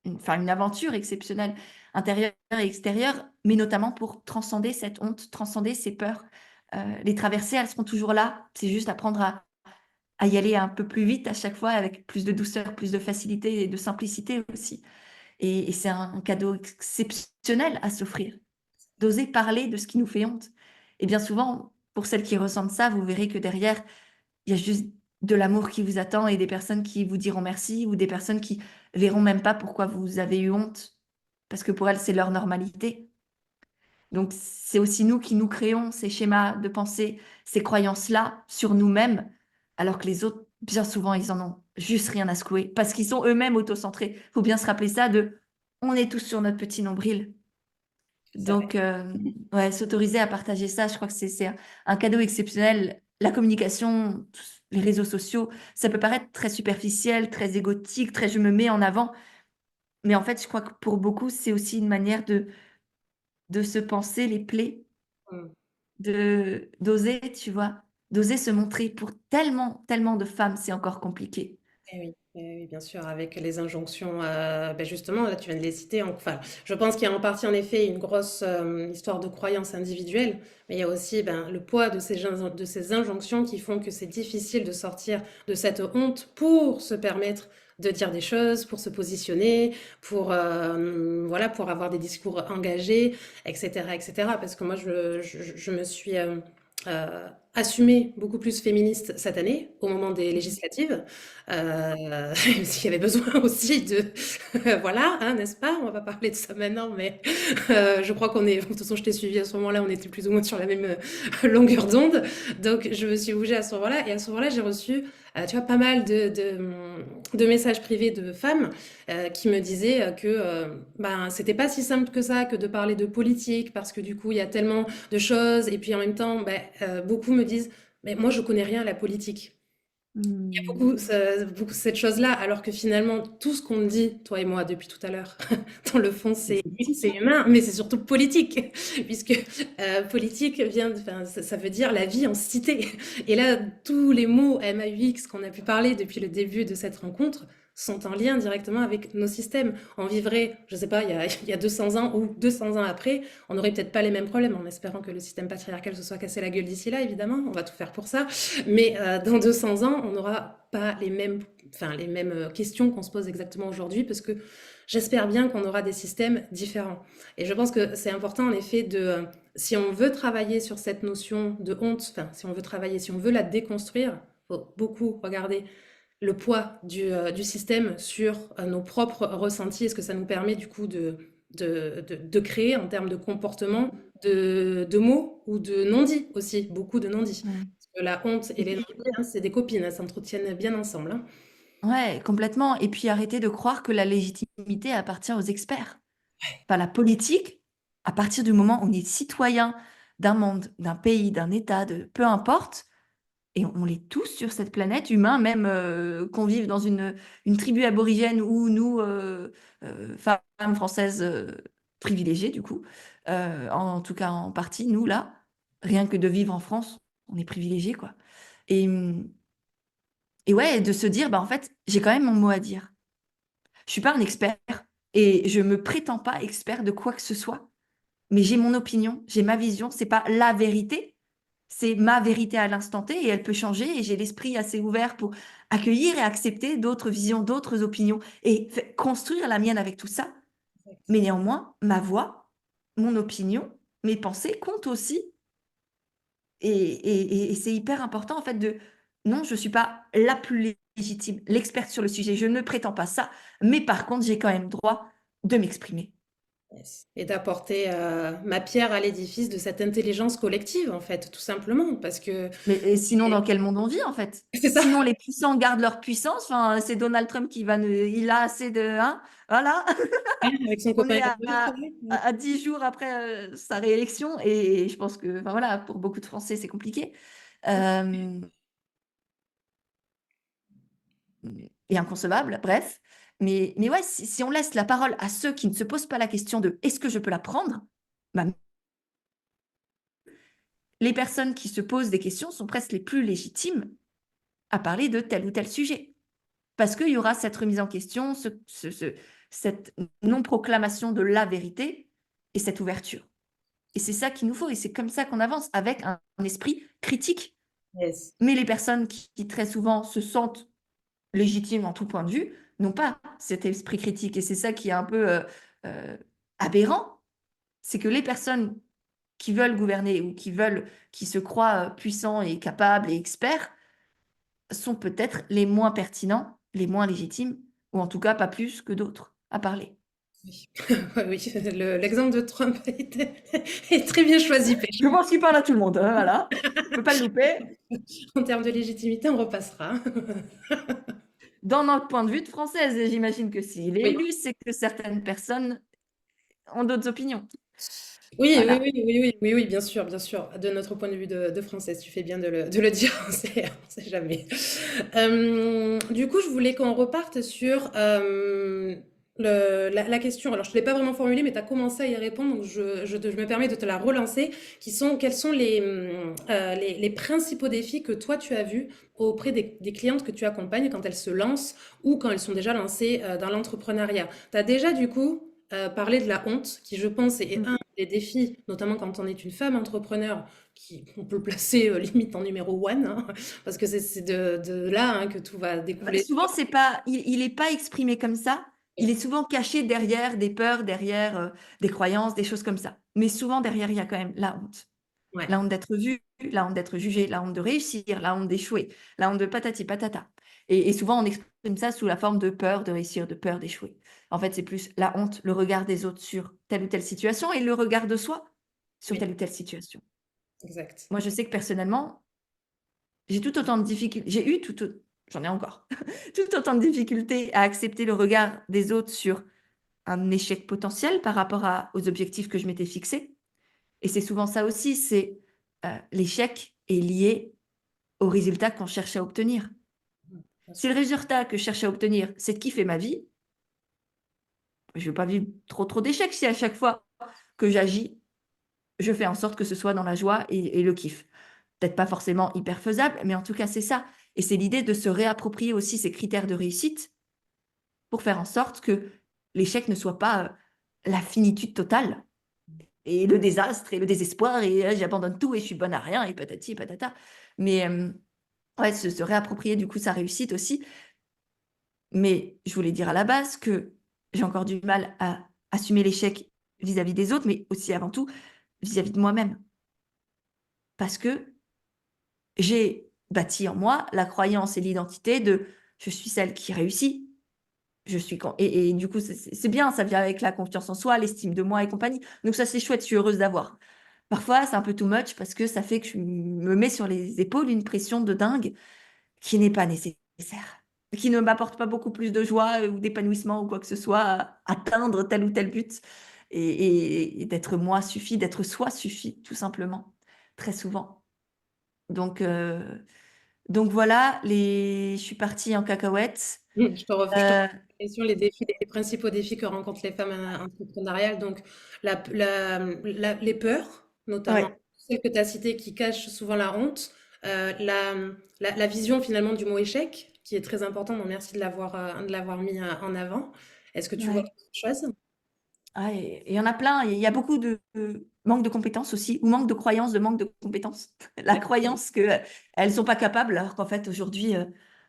Speaker 2: une aventure exceptionnelle, intérieure et extérieure, mais notamment pour transcender cette honte, transcender ces peurs. Les traversées, elles seront toujours là. C'est juste apprendre à y aller un peu plus vite à chaque fois, avec plus de douceur, plus de facilité et de simplicité aussi. Et c'est un cadeau exceptionnel à s'offrir, d'oser parler de ce qui nous fait honte. Et bien souvent, pour celles qui ressentent ça, vous verrez que derrière, il y a juste de l'amour qui vous attend et des personnes qui vous diront merci ou des personnes qui verront même pas pourquoi vous avez eu honte, parce que pour elles, c'est leur normalité. Donc c'est aussi nous qui nous créons ces schémas de pensée, ces croyances-là sur nous-mêmes, alors que les autres, bien souvent, ils en ont juste rien à secouer parce qu'ils sont eux-mêmes autocentrés. Faut bien se rappeler ça de: «On est tous sur notre petit nombril».
Speaker 1: Tout à fait.
Speaker 2: Donc ouais, s'autoriser à partager ça, je crois que c'est un cadeau exceptionnel. La communication, les réseaux sociaux, ça peut paraître très superficiel, très égotique, très je me mets en avant, mais en fait, je crois que pour beaucoup, c'est aussi une manière de se penser les plaies,
Speaker 1: Mm.
Speaker 2: de d'oser, tu vois? D'oser se montrer. Pour tellement, tellement de femmes, c'est encore compliqué.
Speaker 1: Eh oui, bien sûr, avec les injonctions, ben justement, là, tu viens de les citer. Enfin, je pense qu'il y a en partie, en effet, une grosse histoire de croyance individuelle, mais il y a aussi ben, le poids de ces injonctions qui font que c'est difficile de sortir de cette honte pour se permettre de dire des choses, pour se positionner, pour, voilà, pour avoir des discours engagés, etc., etc. Parce que moi, je me suis assumée beaucoup plus féministe cette année, au moment des
Speaker 2: Mmh.
Speaker 1: législatives. Parce qu'il y avait besoin aussi de voilà, hein, n'est-ce pas? On va pas parler de ça maintenant, mais je crois qu'on est de toute façon, je t'ai suivi à ce moment-là, on était plus ou moins sur la même, longueur d'onde. Donc je me suis bougée à ce moment-là et à ce moment-là, j'ai reçu, tu vois, pas mal de messages privés de femmes, qui me disaient, que, ben, c'était pas si simple que ça, que de parler de politique parce que du coup, il y a tellement de choses et puis en même temps, beh, beaucoup me disent: «Mais moi, je connais rien à la politique». Il y a
Speaker 2: Mmh.
Speaker 1: beaucoup cette chose-là, alors que finalement, tout ce qu'on dit, toi et moi, depuis tout à l'heure, dans le fond,
Speaker 2: C'est politique,
Speaker 1: c'est
Speaker 2: hein.
Speaker 1: humain, mais c'est surtout politique, puisque politique vient, enfin, ça veut dire la vie en cité. Et là, tous les mots MAUX qu'on a pu parler depuis le début de cette rencontre sont en lien directement avec nos systèmes. On vivrait, je sais pas, il y a 200 ans ou 200 ans après, on n'aurait peut-être pas les mêmes problèmes, en espérant que le système patriarcal se soit cassé la gueule d'ici là, évidemment, on va tout faire pour ça. Mais dans 200 ans, on n'aura pas les mêmes, enfin, les mêmes questions qu'on se pose exactement aujourd'hui parce que j'espère bien qu'on aura des systèmes différents. Et je pense que c'est important en effet si on veut travailler sur cette notion de honte, enfin, si on veut travailler, si on veut la déconstruire, faut beaucoup regarder le poids du système sur nos propres ressentis et ce que ça nous permet du coup de créer en termes de comportement, de mots ou de non-dits aussi, beaucoup de non-dits.
Speaker 2: Ouais.
Speaker 1: Parce que la honte et
Speaker 2: Et
Speaker 1: les
Speaker 2: puis
Speaker 1: non-dits, hein, c'est des copines, elles s'entretiennent bien ensemble, hein.
Speaker 2: ouais, complètement et puis arrêter de croire que la légitimité appartient aux experts. Enfin, la politique, à partir du moment où on est citoyen d'un monde, d'un pays, d'un État, de peu importe, et on l'est tous sur cette planète, humains, même, qu'on vive dans une tribu aborigène ou nous, femmes françaises, privilégiées du coup, en tout cas en partie, nous là, rien que de vivre en France, on est privilégiés quoi et et ouais, de se dire: «Bah, en fait, j'ai quand même mon mot à dire». Je suis pas un expert et je me prétends pas expert de quoi que ce soit, mais j'ai mon opinion, j'ai ma vision, c'est pas la vérité, c'est ma vérité à l'instant T et elle peut changer et j'ai l'esprit assez ouvert pour accueillir et accepter d'autres visions, d'autres opinions et construire la mienne avec tout ça. Mais néanmoins, ma voix, mon opinion, mes pensées comptent aussi Et c'est hyper important, en fait, de non, je ne suis pas la plus légitime, l'experte sur le sujet, je ne prétends pas ça, mais par contre, j'ai quand même droit de m'exprimer.
Speaker 1: Yes. Et d'apporter ma pierre à l'édifice de cette intelligence collective, en fait, tout simplement, parce que
Speaker 2: Mais et sinon, dans quel monde on vit, en fait?
Speaker 1: c'est ça,
Speaker 2: Sinon, les puissants gardent leur puissance. Enfin, c'est Donald Trump qui va il a assez de, hein, voilà.
Speaker 1: avec son
Speaker 2: On
Speaker 1: copain
Speaker 2: est
Speaker 1: électoral.
Speaker 2: à 10 jours après sa réélection et je pense que, enfin, voilà, pour beaucoup de Français, c'est compliqué. Euh, et inconcevable, bref. Mais ouais, si on laisse la parole à ceux qui ne se posent pas la question de est-ce que je peux la prendre, bah, les personnes qui se posent des questions sont presque les plus légitimes à parler de tel ou tel sujet. Parce qu'il y aura cette remise en question, cette non-proclamation de la vérité et cette ouverture. Et c'est ça qu'il nous faut, et c'est comme ça qu'on avance, avec un esprit critique.
Speaker 1: Yes.
Speaker 2: Mais les personnes qui très souvent se sentent légitimes en tout point de vue n'ont pas cet esprit critique. Et c'est ça qui est un peu euh, aberrant, c'est que les personnes qui veulent gouverner ou qui se croient puissants et capables et experts, sont peut-être les moins pertinents, les moins légitimes, ou en tout cas pas plus que d'autres à parler.
Speaker 1: Oui, ouais, oui, l'exemple de Trump est très bien choisi, Pêche.
Speaker 2: Je pense qu'il parle à tout le monde, hein, voilà. On peut pas le louper.
Speaker 1: En termes de légitimité, on repassera.
Speaker 2: Dans notre point de vue de française, et j'imagine que s'il est
Speaker 1: Oui.
Speaker 2: élu, c'est que certaines personnes ont d'autres opinions.
Speaker 1: Oui, oui,
Speaker 2: Voilà.
Speaker 1: oui, oui, oui, oui, oui, bien sûr, bien sûr. De notre point de vue de Française, tu fais bien de le dire, on sait jamais. Du coup, je voulais qu'on reparte sur la question. Alors, je ne te l'ai pas vraiment formulée, mais tu as commencé à y répondre, donc je me permets de te la relancer, quels sont les principaux défis que toi, tu as vus auprès des clientes que tu accompagnes quand elles se lancent ou quand elles sont déjà lancées dans l'entrepreneuriat. Tu as déjà, du coup, parlé de la honte, qui, je pense, est
Speaker 2: Mm.
Speaker 1: un des défis, notamment quand on est une femme entrepreneur, on peut le placer limite en numéro one, hein, parce que c'est de là hein, que tout va découler.
Speaker 2: Souvent, c'est pas, il est pas exprimé comme ça. Il est souvent caché derrière des peurs, derrière des croyances, des choses comme ça. Mais souvent, derrière, il y a quand même la honte.
Speaker 1: Ouais,
Speaker 2: La honte d'être vu, la honte d'être jugé, la honte de réussir, la honte d'échouer, la honte de patati patata. Et souvent, on exprime ça sous la forme de peur de réussir, de peur d'échouer. En fait, c'est plus la honte, le regard des autres sur telle ou telle situation et le regard de soi sur
Speaker 1: oui,
Speaker 2: telle ou telle situation.
Speaker 1: exact.
Speaker 2: Moi, je sais que personnellement, j'ai tout autant de difficultés, j'en ai encore, tout autant de difficultés à accepter le regard des autres sur un échec potentiel par rapport aux objectifs que je m'étais fixés. Et c'est souvent ça aussi, c'est l'échec est lié au résultat qu'on cherche à obtenir.
Speaker 1: Bien
Speaker 2: Si
Speaker 1: sûr.
Speaker 2: le résultat que je cherche à obtenir, c'est de kiffer ma vie, je ne veux pas vivre trop d'échecs si à chaque fois que j'agis, je fais en sorte que ce soit dans la joie et le kiff. Peut-être pas forcément hyper faisable, mais en tout cas, c'est ça. Et c'est l'idée de se réapproprier aussi ces critères de réussite pour faire en sorte que l'échec ne soit pas la finitude totale et le désastre et le désespoir et j'abandonne tout et je suis bonne à rien et patati et patata. Mais ouais, se réapproprier du coup sa réussite aussi. Mais je voulais dire à la base que j'ai encore du mal à assumer l'échec vis-à-vis des autres, mais aussi avant tout vis-à-vis de moi-même. Parce que j'ai bâti en moi la croyance et l'identité de je suis celle qui réussit. Et du coup, c'est bien, ça vient avec la confiance en soi, l'estime de moi et compagnie. Donc ça, c'est chouette, je suis heureuse d'avoir. Parfois, c'est un peu too much parce que ça fait que je me mets sur les épaules une pression de dingue qui n'est pas nécessaire, qui ne m'apporte pas beaucoup plus de joie ou d'épanouissement ou quoi que ce soit à atteindre tel ou tel but. Et d'être moi suffit, d'être soi suffit, tout simplement, très souvent. Donc, euh, donc voilà, je suis partie en cacahuète.
Speaker 1: Je te
Speaker 2: Euh,
Speaker 1: question les défis, les principaux défis que rencontrent les femmes entrepreneuriales. Donc, les peurs, notamment
Speaker 2: ouais,
Speaker 1: celles que tu as citées qui cachent souvent la honte, la vision finalement du mot échec, qui est très important. Donc, merci de l'avoir mis en avant. Est-ce que tu vois
Speaker 2: ouais.
Speaker 1: autre chose?
Speaker 2: Ah, et il y en a plein. Il y a beaucoup de manque de compétences aussi, ou manque de croyance, de manque de compétences. La
Speaker 1: Ouais.
Speaker 2: croyance qu'elles ne sont pas capables, alors qu'en fait, aujourd'hui,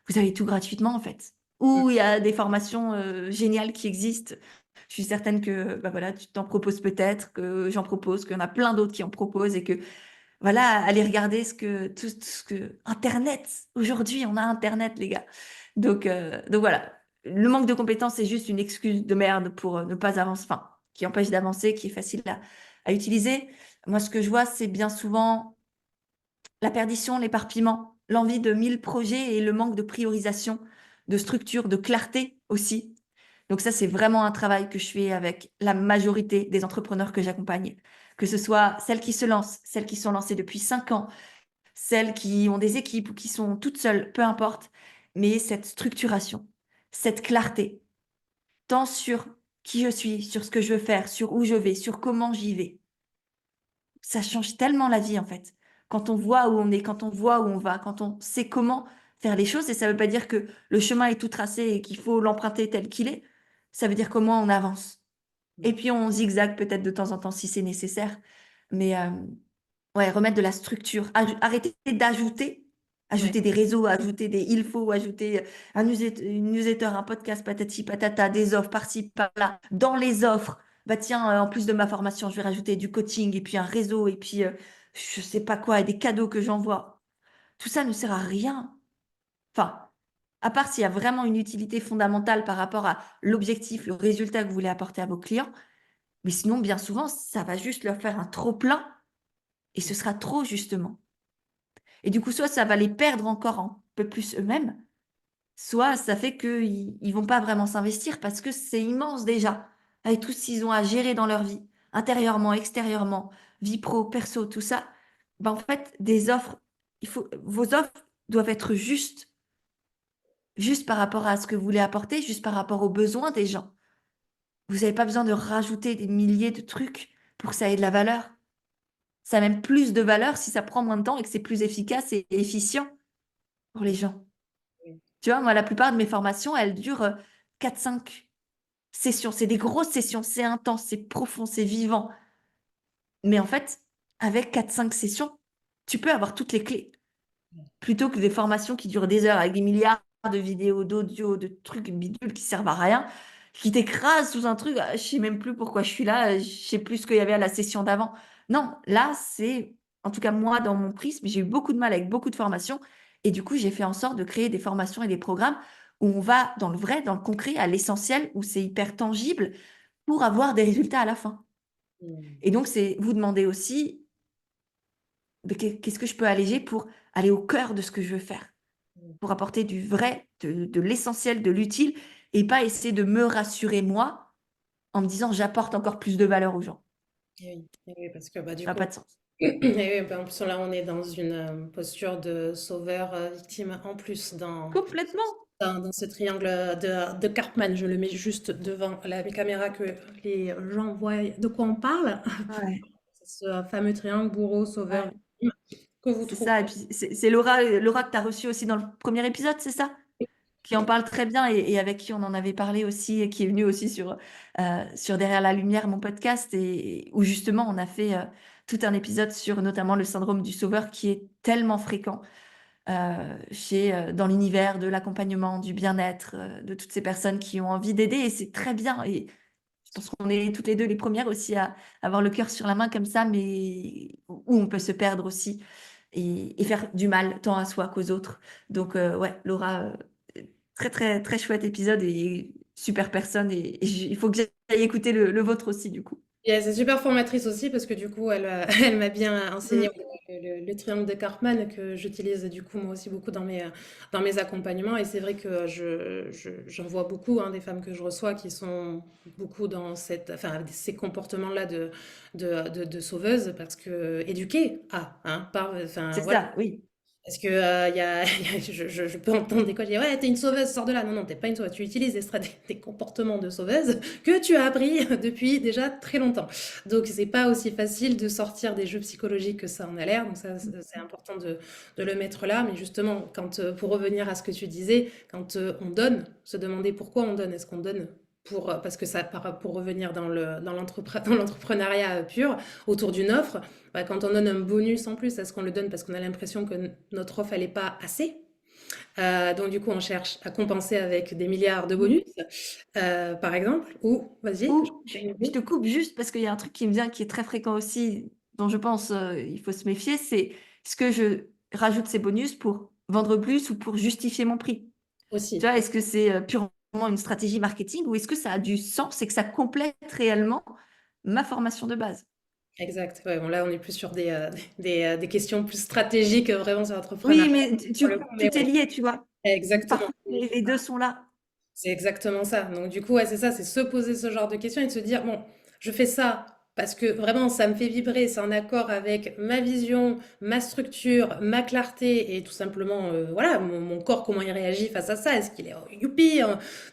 Speaker 2: vous avez tout gratuitement, en fait.
Speaker 1: Mm.
Speaker 2: Ou il y a des formations géniales qui existent. Je suis certaine que bah voilà, tu t'en proposes peut-être, que j'en propose, qu'il y en a plein d'autres qui en proposent et que voilà, aller regarder tout ce que Internet. Aujourd'hui, on a Internet, les gars. Donc voilà. Le manque de compétences, c'est juste une excuse de merde pour ne pas avancer, enfin, qui empêche d'avancer, qui est facile à utiliser. Moi, ce que je vois, c'est bien souvent la perdition, l'éparpillement, l'envie de 1000 projets et le manque de priorisation, de structure, de clarté aussi. Donc ça, c'est vraiment un travail que je fais avec la majorité des entrepreneurs que j'accompagne, que ce soit celles qui se lancent, celles qui sont lancées depuis 5 ans, celles qui ont des équipes ou qui sont toutes seules, peu importe, mais cette structuration, cette clarté, tant sur qui je suis, sur ce que je veux faire, sur où je vais, sur comment j'y vais. Ça change tellement la vie en fait. Quand on voit où on est, quand on voit où on va, quand on sait comment faire les choses, et ça ne veut pas dire que le chemin est tout tracé et qu'il faut l'emprunter tel qu'il est, ça veut dire comment on avance. Et puis on zigzague peut-être de temps en temps si c'est nécessaire, mais ouais, remettre de la structure, arrêter d'ajouter,
Speaker 1: Ouais.
Speaker 2: ajouter des réseaux, ajouter des il faut, ajouter une newsletter, un podcast, patati patata, des offres par-ci, par-là. Dans les offres, bah tiens, en plus de ma formation, je vais rajouter du coaching et puis un réseau et puis je sais pas quoi, et des cadeaux que j'envoie. Tout ça ne sert à rien. Enfin, à part s'il y a vraiment une utilité fondamentale par rapport à l'objectif, le résultat que vous voulez apporter à vos clients, mais sinon, bien souvent, ça va juste leur faire un trop plein et ce sera trop justement. Et du coup, soit ça va les perdre encore un peu plus eux-mêmes, soit ça fait qu'ils ne vont pas vraiment s'investir parce que c'est immense déjà, avec tout ce qu'ils ont à gérer dans leur vie, intérieurement, extérieurement, vie pro, perso, tout ça. Ben, en fait, des offres, vos offres doivent être justes, juste par rapport à ce que vous voulez apporter, juste par rapport aux besoins des gens. Vous n'avez pas besoin de rajouter des milliers de trucs pour que ça ait de la valeur. Ça a même plus de valeur si ça prend moins de temps et que c'est plus efficace et efficient pour les gens.
Speaker 1: Oui.
Speaker 2: Tu vois, moi, la plupart de mes formations, elles durent 4-5 sessions. C'est des grosses sessions, c'est intense, c'est profond, c'est vivant. Mais en fait, avec 4-5 sessions, tu peux avoir toutes les clés. Plutôt que des formations qui durent des heures avec des milliards de vidéos, d'audio, de trucs bidules qui servent à rien, qui t'écrasent sous un truc. Je sais même plus pourquoi je suis là, je sais plus ce qu'il y avait à la session d'avant. Non, là, c'est, en tout cas moi, dans mon prisme, j'ai eu beaucoup de mal avec beaucoup de formations. Et du coup, j'ai fait en sorte de créer des formations et des programmes où on va dans le vrai, dans le concret, à l'essentiel, où c'est hyper tangible pour avoir des résultats à la fin.
Speaker 1: Mm.
Speaker 2: Et donc, c'est vous demander aussi, qu'est-ce que je peux alléger pour aller au cœur de ce que je veux faire, pour apporter du vrai, de l'essentiel, de l'utile, et pas essayer de me rassurer moi en me disant j'apporte encore plus de valeur aux gens.
Speaker 1: Et oui, parce que bah, du
Speaker 2: Ça n'a
Speaker 1: coup,
Speaker 2: pas de sens.
Speaker 1: et oui, bah, en plus là, on est dans une posture de sauveur victime en plus
Speaker 2: Complètement.
Speaker 1: dans ce triangle de Karpman. Je le mets juste devant la caméra que les gens voient de quoi on parle.
Speaker 2: Ouais,
Speaker 1: C'est ce fameux triangle bourreau, sauveur,
Speaker 2: ouais.
Speaker 1: victime que vous
Speaker 2: C'est
Speaker 1: trouvez.
Speaker 2: ça. Et puis c'est Laura que tu as reçue aussi dans le premier épisode, c'est ça? Qui en parle très bien et avec qui on en avait parlé aussi, et qui est venue aussi sur Derrière la lumière, mon podcast, et où justement on a fait tout un épisode sur notamment le syndrome du sauveur qui est tellement fréquent dans l'univers de l'accompagnement, du bien-être, de toutes ces personnes qui ont envie d'aider, et c'est très bien. Et je pense qu'on est toutes les deux les premières aussi à avoir le cœur sur la main comme ça, mais où on peut se perdre aussi et faire du mal tant à soi qu'aux autres. Donc ouais, Laura, très très très chouette épisode et super personne, il faut que j'aille écouter le vôtre aussi du coup.
Speaker 1: Et c'est super formatrice aussi parce que du coup, elle, elle m'a bien enseigné
Speaker 2: Mm.
Speaker 1: le triangle de Karpman que j'utilise du coup moi aussi beaucoup dans mes accompagnements. Et c'est vrai que j'en vois beaucoup hein, des femmes que je reçois qui sont beaucoup dans enfin, ces comportements-là de sauveuses parce que éduquées enfin
Speaker 2: C'est
Speaker 1: voilà.
Speaker 2: ça, oui.
Speaker 1: Parce que je peux entendre des collègues dire ouais, t'es une sauveuse, sors de là. Non, non, t'es pas une sauveuse. Tu utilises des comportements de sauveuse que tu as appris depuis déjà très longtemps. Donc, c'est pas aussi facile de sortir des jeux psychologiques que ça en a l'air. Donc, ça, c'est important de le mettre là. Mais justement, pour revenir à ce que tu disais, quand on donne, se demander pourquoi on donne. Est-ce qu'on donne parce que pour revenir dans l'entrepreneuriat pur, autour d'une offre, bah, quand on donne un bonus en plus, est-ce qu'on le donne parce qu'on a l'impression que notre offre, elle n'est pas assez? Donc du coup, on cherche à compenser avec des milliards de bonus, par exemple. Ou, vas-y,
Speaker 2: Ou je te coupe juste parce qu'il y a un truc qui me vient qui est très fréquent aussi. dont je pense, il faut se méfier, c'est est-ce que je rajoute ces bonus pour vendre plus ou pour justifier mon prix? Tu
Speaker 1: Aussi.
Speaker 2: vois? Est-ce que c'est, purement une stratégie marketing ou est-ce que ça a du sens et que ça complète réellement ma formation de base?
Speaker 1: Exact. Ouais, bon, là, on est plus sur des questions plus stratégiques, vraiment sur
Speaker 2: Oui,
Speaker 1: l'entrepreneuriat
Speaker 2: mais
Speaker 1: pour le coup, mais
Speaker 2: tout est
Speaker 1: oui,
Speaker 2: lié, tu vois?
Speaker 1: exactement.
Speaker 2: Parfois les 2 sont là.
Speaker 1: C'est exactement ça. Donc du coup, ouais, c'est ça, c'est se poser ce genre de questions et de se dire, bon, je fais ça parce que vraiment, ça me fait vibrer, c'est en accord avec ma vision, ma structure, ma clarté et tout simplement, voilà, mon corps, comment il réagit face à ça. Est-ce qu'il est youpi,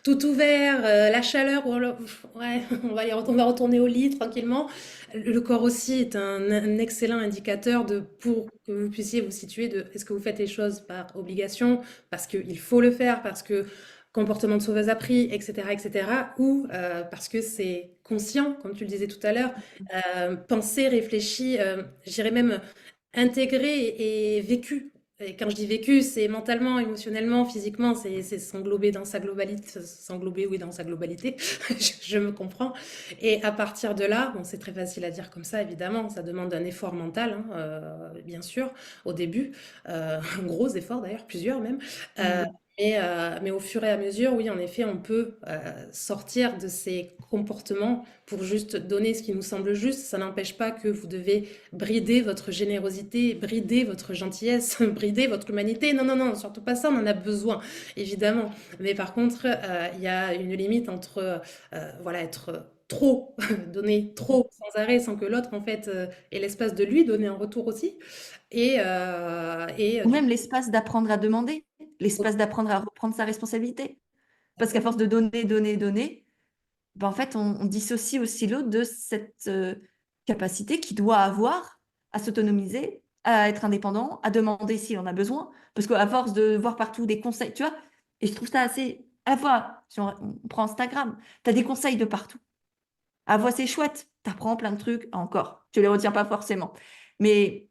Speaker 1: tout ouvert, la chaleur, ouais, on va retourner au lit tranquillement. Le corps aussi est un excellent indicateur pour que vous puissiez vous situer de est-ce que vous faites les choses par obligation, parce qu'il faut le faire, parce que comportement de sauveuse appris, etc., etc., ou parce que c'est conscient, comme tu le disais tout à l'heure, pensé, réfléchi, j'irais même intégré et vécu. Et quand je dis vécu, c'est mentalement, émotionnellement, physiquement, c'est s'englober dans sa globalité, s'englober, oui, dans sa globalité, je me comprends. Et à partir de là, bon, c'est très facile à dire comme ça, évidemment, ça demande un effort mental, hein, bien sûr, au début, un gros effort d'ailleurs, plusieurs même. Euh,
Speaker 2: Mmh.
Speaker 1: mais au fur et à mesure, oui, en effet, on peut sortir de ces comportements pour juste donner ce qui nous semble juste. Ça n'empêche pas que vous devez brider votre générosité, brider votre gentillesse, brider votre humanité. Non, non, non, surtout pas ça, on en a besoin, évidemment. Mais par contre, il y a une limite entre, voilà, être trop, donner trop sans arrêt, sans que l'autre, en fait, ait l'espace de lui donner un retour aussi.
Speaker 2: Ou
Speaker 1: Du
Speaker 2: même l'espace d'apprendre à demander,
Speaker 1: coup,
Speaker 2: l'espace d'apprendre à reprendre sa responsabilité. Parce qu'à force de donner, donner, donner, ben, en fait, on dissocie aussi l'autre de cette, capacité qu'il doit avoir à s'autonomiser, à être indépendant, à demander s'il en a besoin. Parce qu'à force de voir partout des conseils, tu vois? Et je trouve ça assez à la fois, si on prend Instagram, tu as des conseils de partout. À la fois, c'est chouette, tu apprends plein de trucs, encore, tu les retiens pas forcément. Mais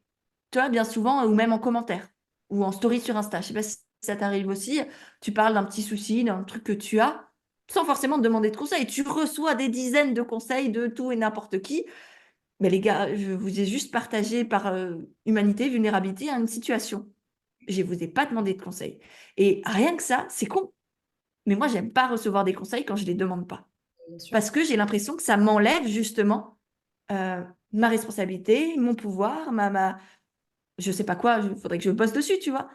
Speaker 2: tu vois, bien souvent, ou même en commentaire ou en story sur Insta, je sais pas si ça t'arrive aussi, tu parles d'un petit souci, d'un truc que tu as, sans forcément te demander de conseils. Tu reçois des dizaines de conseils de tout et n'importe qui. Mais les gars, je vous ai juste partagé par, humanité, vulnérabilité, une situation. Je vous ai pas demandé de conseils et rien que ça, c'est con. Mais moi, j'aime pas recevoir des conseils quand je les demande pas.
Speaker 1: bien sûr.
Speaker 2: Parce que j'ai l'impression que ça m'enlève justement, ma responsabilité, mon pouvoir, ma je sais pas quoi, il faudrait que je bosse dessus, tu vois?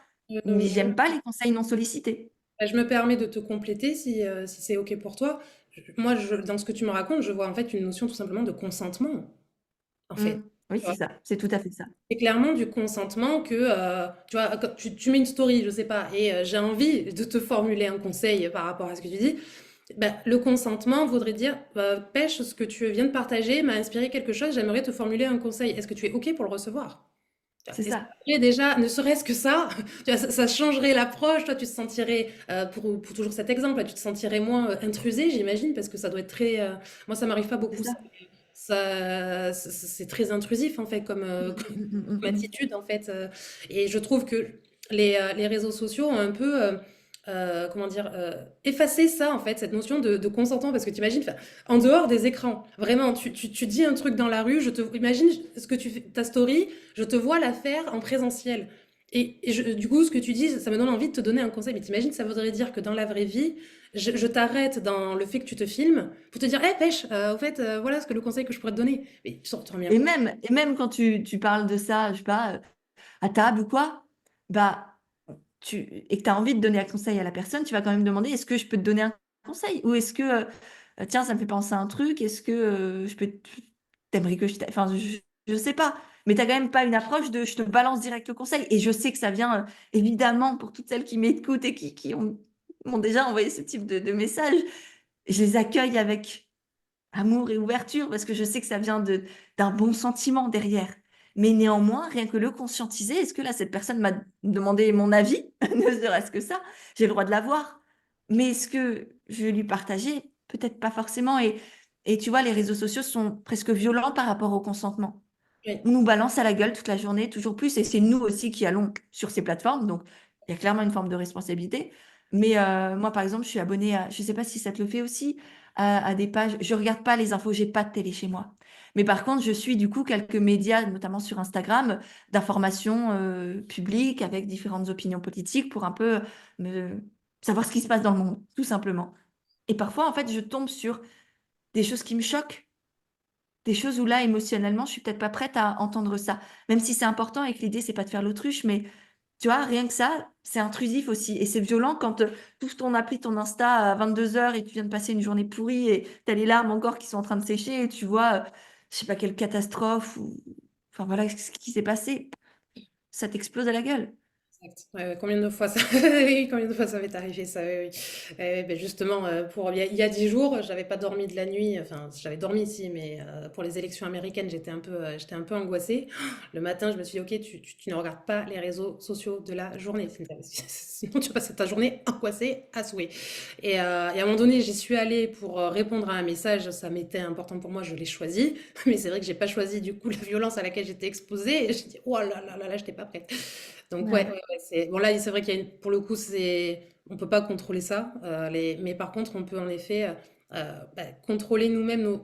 Speaker 2: Mais j'aime pas les conseils non sollicités.
Speaker 1: Bah, je me permets de te compléter si c'est OK pour toi. Moi, dans ce que tu me racontes, je vois en fait une notion tout simplement de consentement, en
Speaker 2: Mmh.
Speaker 1: fait.
Speaker 2: Oui, c'est ça, c'est tout à fait ça.
Speaker 1: C'est clairement du consentement que, tu vois, quand tu mets une story, je sais pas, et j'ai envie de te formuler un conseil par rapport à ce que tu dis. Bah, le consentement voudrait dire, pêche, ce que tu viens de partager m'a inspiré quelque chose, j'aimerais te formuler un conseil. Est-ce que tu es OK pour le recevoir?
Speaker 2: C'est
Speaker 1: Et ça
Speaker 2: ça.
Speaker 1: ferait déjà, ne serait-ce que ça, tu vois, ça changerait l'approche. Toi, tu te sentirais, pour toujours cet exemple, tu te sentirais moins intrusé, j'imagine, parce que ça doit être très. Moi, ça m'arrive pas
Speaker 2: C'est
Speaker 1: beaucoup.
Speaker 2: ça.
Speaker 1: C'est très intrusif, en fait,
Speaker 2: Mmh,
Speaker 1: comme,
Speaker 2: mmh, mmh, mmh,
Speaker 1: comme
Speaker 2: mmh, mmh.
Speaker 1: attitude, en fait. Et je trouve que les réseaux sociaux ont un peu. Comment dire, effacer ça, en fait, cette notion de consentement, parce que tu imagines, en dehors des écrans, vraiment, tu dis un truc dans la rue, imagine ce que tu fais, ta story, je te vois la faire en présentiel. Du coup, ce que tu dis, ça me donne envie de te donner un conseil. Mais t'imagines, ça voudrait dire que dans la vraie vie, je t'arrête dans le fait que tu te filmes pour te dire, hé, pêche, au fait, voilà ce que le conseil que je pourrais te donner. Mais tu t'en rends bien compte.
Speaker 2: Et même quand tu parles de ça, je sais pas, à table ou quoi, bah, et que tu as envie de donner un conseil à la personne, tu vas quand même demander: «Est-ce que je peux te donner un conseil?» ou «Est-ce que, tiens, ça me fait penser à un truc, est-ce que, je peux t tu que je t'a» enfin, je sais pas, mais tu as quand même pas une approche de: «Je te balance direct le conseil» et je sais que ça vient, évidemment pour toutes celles qui m'écoutent et qui m'ont déjà envoyé ce type de messages, je les accueille avec amour et ouverture parce que je sais que ça vient d'un bon sentiment derrière. Mais néanmoins, rien que le conscientiser, est-ce que là, cette personne m'a demandé mon avis, ne serait-ce que ça, j'ai le droit de l'avoir. Mais est-ce que je vais lui partager? Peut-être pas forcément et tu vois, les réseaux sociaux sont presque violents par rapport au consentement.
Speaker 1: Oui,
Speaker 2: On nous balance à la gueule toute la journée, toujours plus et c'est nous aussi qui allons sur ces plateformes, donc il y a clairement une forme de responsabilité. Mais moi, par exemple, je suis abonnée à je sais pas si ça te le fait aussi, à des pages. Je regarde pas les infos, j'ai pas de télé chez moi. Mais par contre, je suis du coup quelques médias, notamment sur Instagram, d'information publique avec différentes opinions politiques pour un peu me savoir ce qui se passe dans le monde, tout simplement. Et parfois, en fait, je tombe sur des choses qui me choquent, des choses où là, émotionnellement, je suis peut-être pas prête à entendre ça. Même si c'est important et que l'idée, c'est pas de faire l'autruche, mais tu vois, rien que ça, c'est intrusif aussi. Et c'est violent quand tu ouvres ton appli, ton Insta à 22 heures et tu viens de passer une journée pourrie et tu as les larmes encore qui sont en train de sécher et tu vois, je sais pas quelle catastrophe ou. Enfin voilà ce qui s'est passé. Ça t'explose à la gueule.
Speaker 1: Exact. Ouais, ouais, combien de fois ça oui, combien de fois ça m'est arrivé ça, oui, oui. Beh, justement, pour il y a 10 jours, j'avais pas dormi de la nuit, enfin, j'avais dormi ici, mais pour les élections américaines, j'étais un peu angoissée. Le matin, je me suis dit: «OK, tu ne regardes pas les réseaux sociaux de la journée, Cynthia, sinon tu passes ta journée angoissée à souhait» et à un moment donné, j'y suis allée pour, répondre à un message, ça m'était important pour moi, je l'ai choisi, mais c'est vrai que j'ai pas choisi, du coup, la violence à laquelle j'étais exposée et j'ai dit: «Oh là là là là, j'étais pas prête». Donc ouais,
Speaker 2: Ouais.
Speaker 1: ouais, ouais, c'est bon là, c'est vrai qu'il y a pour le coup, on peut pas contrôler ça, mais par contre, on peut en effet contrôler nous-mêmes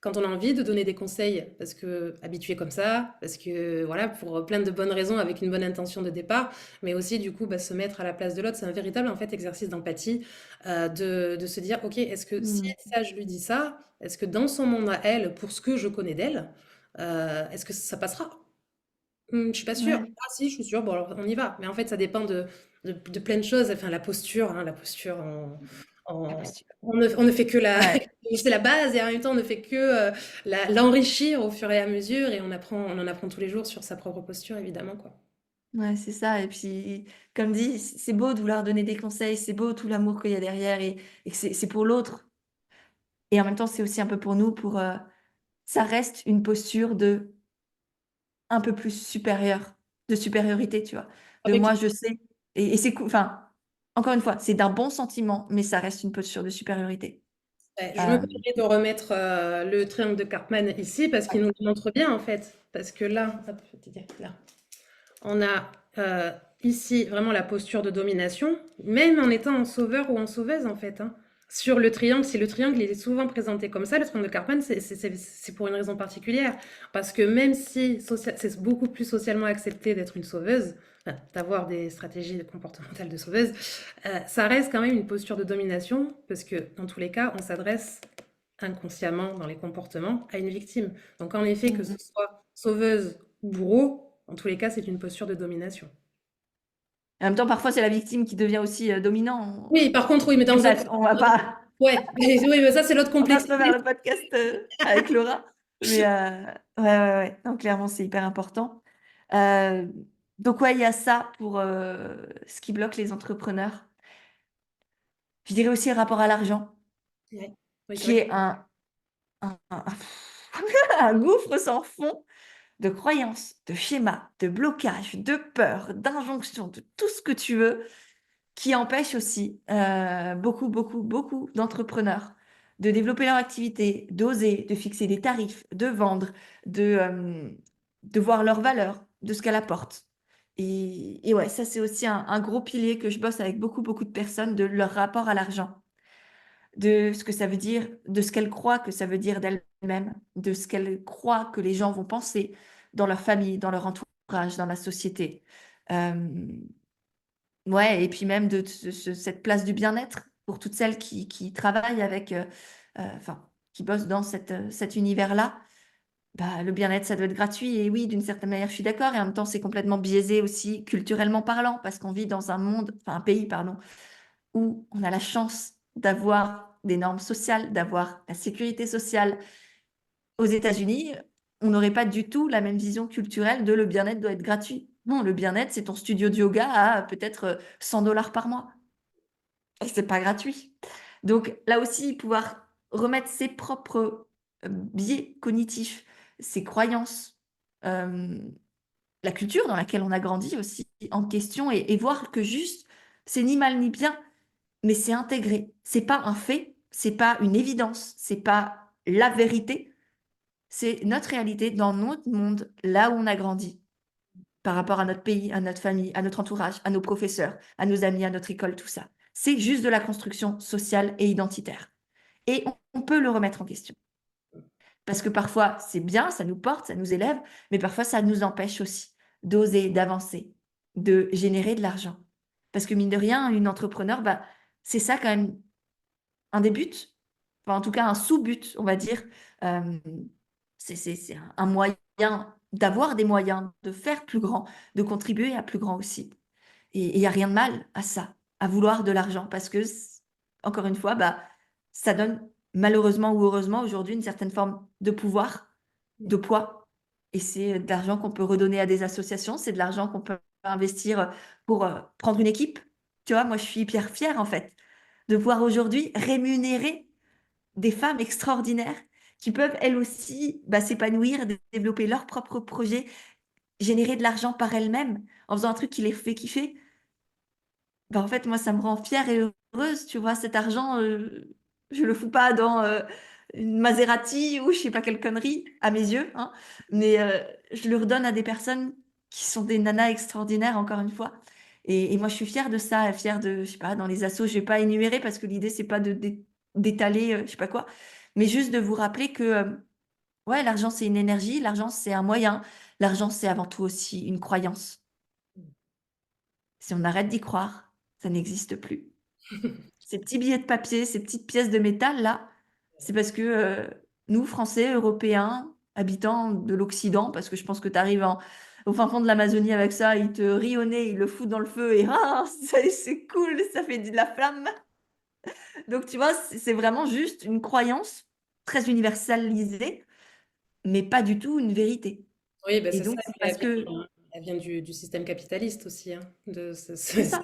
Speaker 1: quand on a envie de donner des conseils, parce que habitué comme ça, parce que voilà, pour plein de bonnes raisons, avec une bonne intention de départ, mais aussi du coup, se mettre à la place de l'autre, c'est un véritable en fait exercice d'empathie, de se dire, ok, est-ce que si
Speaker 2: Mm.
Speaker 1: ça, je lui dis ça, est-ce que dans son monde à elle, pour ce que je connais d'elle, est-ce que ça passera? Je suis pas sûre.
Speaker 2: Ouais.
Speaker 1: Ah si, je suis sûre. Bon, alors on y va. Mais en fait, ça dépend de plein de choses. Enfin, la posture, hein,
Speaker 2: La posture.
Speaker 1: on ne fait que
Speaker 2: Ouais.
Speaker 1: c'est la base et en même temps, on ne fait que l'enrichir au fur et à mesure et on en apprend tous les jours sur sa propre posture, évidemment, quoi.
Speaker 2: Ouais, c'est ça. Et puis, comme dit, c'est beau de vouloir donner des conseils, c'est beau tout l'amour qu'il y a derrière et que c'est pour l'autre. Et en même temps, c'est aussi un peu pour nous, ça reste une posture de un peu plus supérieure, de supériorité, tu vois. De
Speaker 1: Avec,
Speaker 2: moi, je sais. Et c'est cool. Enfin, encore une fois, c'est d'un bon sentiment, mais ça reste une posture de supériorité.
Speaker 1: je me
Speaker 2: Euh,
Speaker 1: permets de remettre le triangle de Karpman ici parce qu'il nous le montre bien, en fait. Parce que là, hop, je vais te dire, là. On a ici vraiment la posture de domination, même en étant en sauveur ou en sauveuse en fait, hein. Sur le triangle, si le triangle il est souvent présenté comme ça, le triangle de Karpman, c'est pour une raison particulière. Parce que même si c'est beaucoup plus socialement accepté d'être une sauveuse, enfin, d'avoir des stratégies comportementales de sauveuse, ça reste quand même une posture de domination, parce que dans tous les cas, on s'adresse inconsciemment dans les comportements à une victime. Donc en effet, que ce
Speaker 2: mm,
Speaker 1: soit sauveuse ou bourreau, en tous les cas, c'est une posture de domination.
Speaker 2: En même temps, parfois, c'est la victime qui devient aussi dominant.
Speaker 1: Oui, par contre, oui, mais
Speaker 2: Mais
Speaker 1: dans un...
Speaker 2: bref, on va pas,
Speaker 1: Ouais, oui, mais ça, c'est l'autre
Speaker 2: on va pas
Speaker 1: complexité.
Speaker 2: faire le podcast avec Laura. Mais ouais, ouais, ouais. Donc, clairement, c'est hyper important. Euh, donc, ouais, il y a ça pour ce qui bloque les entrepreneurs. Je dirais aussi le rapport à l'argent,
Speaker 1: Ouais. Oui, c'est
Speaker 2: qui
Speaker 1: vrai que
Speaker 2: est un un gouffre sans fond de croyances, de schémas, de blocages, de peurs, d'injonctions, de tout ce que tu veux, qui empêche aussi beaucoup, beaucoup, beaucoup d'entrepreneurs de développer leur activité, d'oser, de fixer des tarifs, de vendre, de voir leur valeur, de ce qu'elle apporte. Et ouais, ça c'est aussi un gros pilier que je bosse avec beaucoup, beaucoup de personnes, de leur rapport à l'argent, de ce que ça veut dire, de ce qu'elles croient que ça veut dire d'elles-mêmes, de ce qu'elles croient que les gens vont penser dans leur famille, dans leur entourage, dans la société. Euh, Ouais, et puis même de cette place du bien-être pour toutes celles qui travaillent avec, enfin, qui bossent dans cet univers-là. Bah, le bien-être, ça doit être gratuit. Et oui, d'une certaine manière, je suis d'accord. Et en même temps, c'est complètement biaisé aussi, culturellement parlant, parce qu'on vit dans un monde, enfin, un pays, pardon, où on a la chance d'avoir des normes sociales, d'avoir la sécurité sociale. Aux États-Unis, on n'aurait pas du tout la même vision culturelle de le bien-être doit être gratuit. Non, le bien-être, c'est ton studio de yoga à peut-être 100 $ par mois. Et c'est pas gratuit. Donc là aussi, pouvoir remettre ses propres biais cognitifs, ses croyances, euh, la culture dans laquelle on a grandi aussi en question et voir que juste, c'est ni mal ni bien, mais c'est intégré. C'est pas un fait, c'est pas une évidence, c'est pas la vérité, c'est notre réalité dans notre monde, là où on a grandi, par rapport à notre pays, à notre famille, à notre entourage, à nos professeurs, à nos amis, à notre école, tout ça. c'est juste de la construction sociale et identitaire. Et on peut le remettre en question. Parce que parfois, c'est bien, ça nous porte, ça nous élève, mais parfois, ça nous empêche aussi d'oser, d'avancer, de générer de l'argent. Parce que mine de rien, une entrepreneur, bah, c'est ça quand même un des buts, enfin, en tout cas un sous-but, on va dire. Hem, c'est un moyen d'avoir des moyens, de faire plus grand, de contribuer à plus grand aussi. Et il y a rien de mal à ça, à vouloir de l'argent parce que encore une fois, bah, ça donne malheureusement ou heureusement aujourd'hui une certaine forme de pouvoir, de poids et c'est de l'argent qu'on peut redonner à des associations, c'est de l'argent qu'on peut investir, pour, prendre une équipe. Tu vois? Moi, je suis hyper fière en fait de pouvoir aujourd'hui rémunérer des femmes extraordinaires qui peuvent elles aussi, bah, s'épanouir, développer leurs propres projets, générer de l'argent par elles-mêmes en faisant un truc qui les fait kiffer. Bah, en fait, moi, ça me rend fière et heureuse, tu vois? Cet argent, je le fous pas dans, une Maserati ou je sais pas quelle connerie, à mes yeux, hein, mais je le redonne à des personnes qui sont des nanas extraordinaires, encore une fois et moi, je suis fière de ça, fière de je sais pas, dans les assos, je vais pas énumérer parce que l'idée, c'est pas de d'étaler, je sais pas quoi, mais juste de vous rappeler que, ouais, l'argent, c'est une énergie, l'argent, c'est un moyen, l'argent, c'est avant tout aussi une croyance. Si on arrête d'y croire, ça n'existe plus. Ces petits billets de papier, ces petites pièces de métal là, c'est parce que, nous Français, Européens, habitants de l'Occident, parce que je pense que tu arrives au fin fond de l'Amazonie avec ça, ils te rient au nez, ils le foutent dans le feu et ah! C'est cool, ça fait de la flamme. Donc tu vois, c'est vraiment juste une croyance très universalisée, mais pas du tout une vérité
Speaker 1: Oui, bah,
Speaker 2: et
Speaker 1: c'est ça
Speaker 2: donc
Speaker 1: et
Speaker 2: c'est
Speaker 1: puis
Speaker 2: parce que
Speaker 1: elle vient du système capitaliste aussi, hein, de ce
Speaker 2: c'est ça.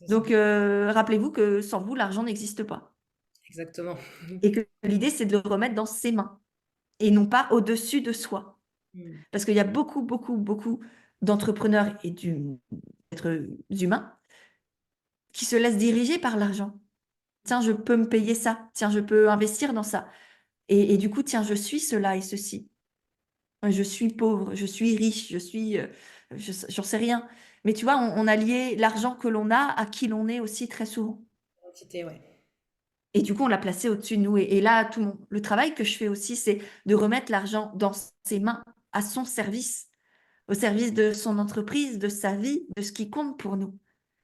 Speaker 2: Donc rappelez-vous que sans vous, l'argent n'existe pas
Speaker 1: exactement.
Speaker 2: et que l'idée, c'est de le remettre dans ses mains. Et non pas au-dessus de soi.
Speaker 1: Mmh.
Speaker 2: Parce qu'il y a beaucoup, beaucoup, beaucoup d'entrepreneurs et d'êtres humains qui se laissent diriger par l'argent. Tiens, je peux me payer ça. Tiens, je peux investir dans ça. Et du coup, tiens, je suis cela et ceci. Je suis pauvre, je suis riche, je suis, j'en sais rien. Mais tu vois, on a lié l'argent que l'on a à qui l'on est aussi très souvent.
Speaker 1: Identité, ouais.
Speaker 2: Et du coup, on l'a placé au-dessus de nous. Et là, le travail que je fais aussi, c'est de remettre l'argent dans ses mains, à son service. Au service de son entreprise, de sa vie, de ce qui compte pour nous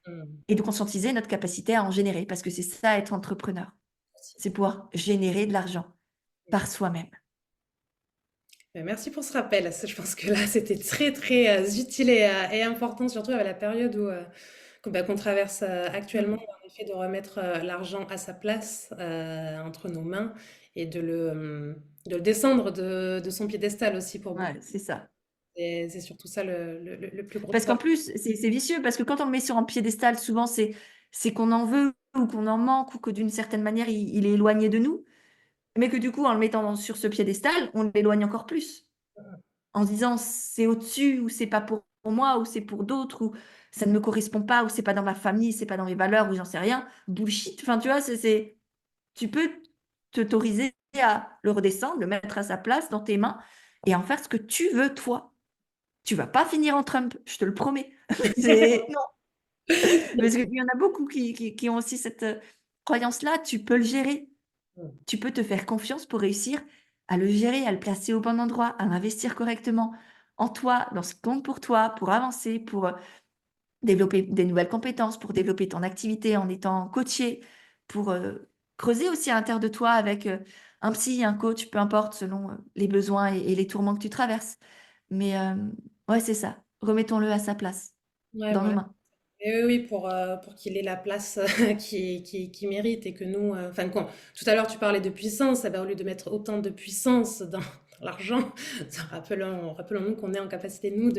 Speaker 1: Mmh.
Speaker 2: et de conscientiser notre capacité à en générer parce que c'est ça être entrepreneur. C'est pouvoir générer de l'argent par soi-même.
Speaker 1: Bah, merci pour ce rappel. Je pense que là, c'était très, très utile et important, surtout avec la période où, qu'on traverse actuellement,
Speaker 2: Mmh.
Speaker 1: en effet, de remettre l'argent à sa place entre nos mains et de le descendre de son piédestal aussi pour beaucoup.
Speaker 2: Ouais, c'est ça.
Speaker 1: Et c'est surtout ça le plus gros
Speaker 2: Parce qu'en
Speaker 1: travail.
Speaker 2: plus, c'est vicieux parce que quand on le met sur un piédestal, souvent c'est qu'on en veut ou qu'on en manque ou que d'une certaine manière il est éloigné de nous, mais que du coup en le mettant sur ce piédestal, on l'éloigne encore plus. En se disant: «C'est au-dessus» ou «C'est pas pour moi» ou «C'est pour d'autres» ou «Ça ne me correspond pas» ou «C'est pas dans ma famille, c'est pas dans mes valeurs» ou j'en sais rien. Bullshit, enfin tu vois? C'est tu peux t'autoriser à le redescendre, le mettre à sa place dans tes mains et en faire ce que tu veux toi. Tu vas pas finir en Trump, je te le promets. C'est non, parce qu'il y en a beaucoup qui ont aussi cette, croyance-là, tu peux le gérer. Tu peux te faire confiance pour réussir à le gérer, à le placer au bon endroit, à investir correctement en toi, dans ce qui compte pour toi, pour avancer, pour, développer des nouvelles compétences, pour développer ton activité en étant coaché, pour, creuser aussi à l'intérieur de toi avec, un psy, un coach, peu importe selon, les besoins et les tourments que tu traverses. Mais, ouais, c'est ça, remettons-le à sa place,
Speaker 1: Ouais,
Speaker 2: dans nos
Speaker 1: voilà.
Speaker 2: mains.
Speaker 1: Et oui, oui, pour qu'il ait la place qu'il mérite et que nous, enfin, tout à l'heure tu parlais de puissance, eh ben, au lieu de mettre autant de puissance dans l'argent, rappelons-nous qu'on est en capacité, nous,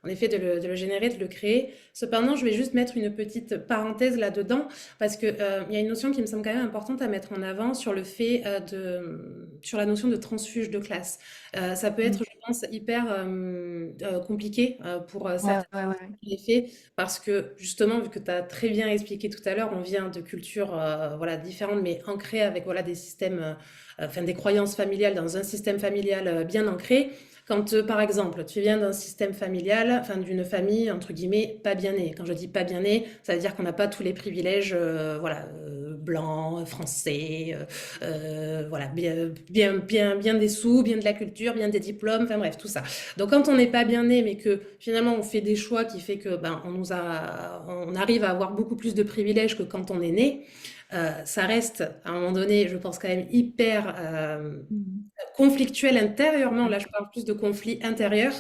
Speaker 1: en effet, de le générer, de le créer. Cependant, je vais juste mettre une petite parenthèse là-dedans, parce que, il y a une notion qui me semble quand même importante à mettre en avant sur le fait sur la notion de transfuge de classe. Ça peut
Speaker 2: Mmh.
Speaker 1: être, je pense, hyper compliqué pour
Speaker 2: Ouais,
Speaker 1: certaines
Speaker 2: ouais, ouais, ouais.
Speaker 1: en effet, parce que justement, vu que tu as très bien expliqué tout à l'heure, on vient de cultures voilà, différentes, mais ancrées avec voilà, des systèmes, enfin des croyances familiales dans un système familial bien ancré. Quand, par exemple, tu viens d'un système familial, enfin d'une famille, entre guillemets, pas bien née. Quand je dis pas bien née, ça veut dire qu'on n'a pas tous les privilèges, voilà, blancs, français, voilà, bien des sous, bien de la culture, bien des diplômes, enfin bref, tout ça. Donc quand on n'est pas bien né, mais que finalement on fait des choix qui fait que ben, on arrive à avoir beaucoup plus de privilèges que quand on est né, ça reste à un moment donné, je pense quand même hyper
Speaker 2: Mhm.
Speaker 1: conflictuel intérieurement, là je parle plus de conflit intérieur,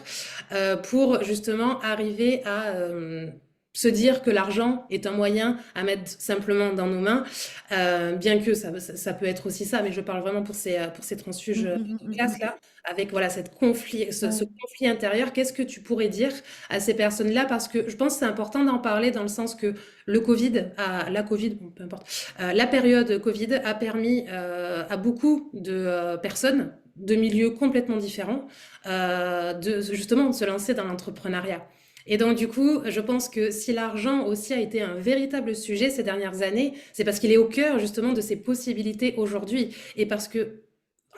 Speaker 1: pour justement arriver à se dire que l'argent est un moyen à mettre simplement dans nos mains, bien que ça peut être aussi ça, mais je parle vraiment pour ces transfuges
Speaker 2: Mhm,
Speaker 1: de
Speaker 2: mhm, mhm,
Speaker 1: classe
Speaker 2: mhm.
Speaker 1: là, avec voilà ce
Speaker 2: Ouais.
Speaker 1: conflit intérieur. Qu'est-ce que tu pourrais dire à ces personnes-là? Parce que je pense que c'est important d'en parler dans le sens que la Covid, bon, peu importe, la période Covid a permis à beaucoup de personnes de milieux complètement différents, de justement de se lancer dans l'entrepreneuriat. Et donc, du coup, je pense que si l'argent aussi a été un véritable sujet ces dernières années, c'est parce qu'il est au cœur justement de ses possibilités aujourd'hui. Et parce que,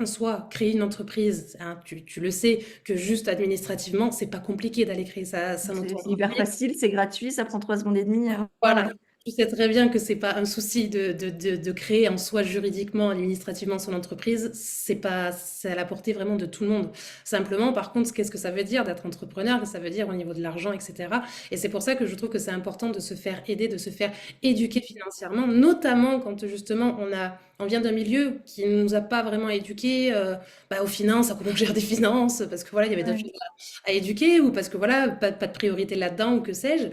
Speaker 1: en soi, créer une entreprise, hein, tu le sais, que juste administrativement, c'est pas compliqué d'aller créer son
Speaker 2: C'est hyper
Speaker 1: auto-entreprise.
Speaker 2: facile, c'est gratuit, ça prend 3 secondes et demie. Ouais,
Speaker 1: Voilà.
Speaker 2: ouais.
Speaker 1: Tu sais très bien que c'est pas un souci de créer en soi juridiquement, administrativement son entreprise. C'est à la portée vraiment de tout le monde. Simplement, par contre, qu'est-ce que ça veut dire d'être entrepreneur? Qu'est-ce que ça veut dire au niveau de l'argent, etc. Et c'est pour ça que je trouve que c'est important de se faire aider, de se faire éduquer financièrement, notamment quand justement on vient d'un milieu qui ne nous a pas vraiment éduqués bah, aux finances, à comment on gère des finances, parce que voilà, il y avait d'autres
Speaker 2: Ouais.
Speaker 1: choses à éduquer, ou parce que voilà, pas de priorité là-dedans, ou que sais-je.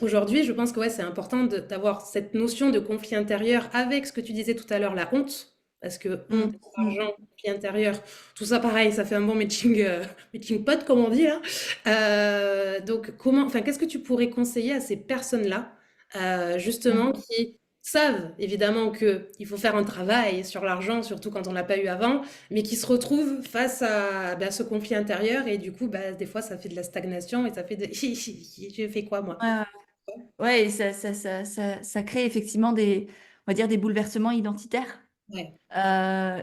Speaker 1: Aujourd'hui, je pense que ouais, c'est important d'avoir cette notion de conflit intérieur avec ce que tu disais tout à l'heure, la honte. Parce que honte,
Speaker 2: Mm, mm.
Speaker 1: argent, conflit intérieur, tout ça pareil, ça fait un bon matching, matching pot, comme on dit là. Donc, enfin, qu'est-ce que tu pourrais conseiller à ces personnes-là, justement,
Speaker 2: Mm.
Speaker 1: qui savent évidemment qu'il faut faire un travail sur l'argent, surtout quand on l'a pas eu avant, mais qui se retrouvent face à bah, ce conflit intérieur et du coup, bah, des fois, ça fait de la stagnation et ça fait de je fais quoi moi?
Speaker 2: Ouais, ouais. Ouais, et ça crée effectivement on va dire des bouleversements identitaires.
Speaker 1: Ouais,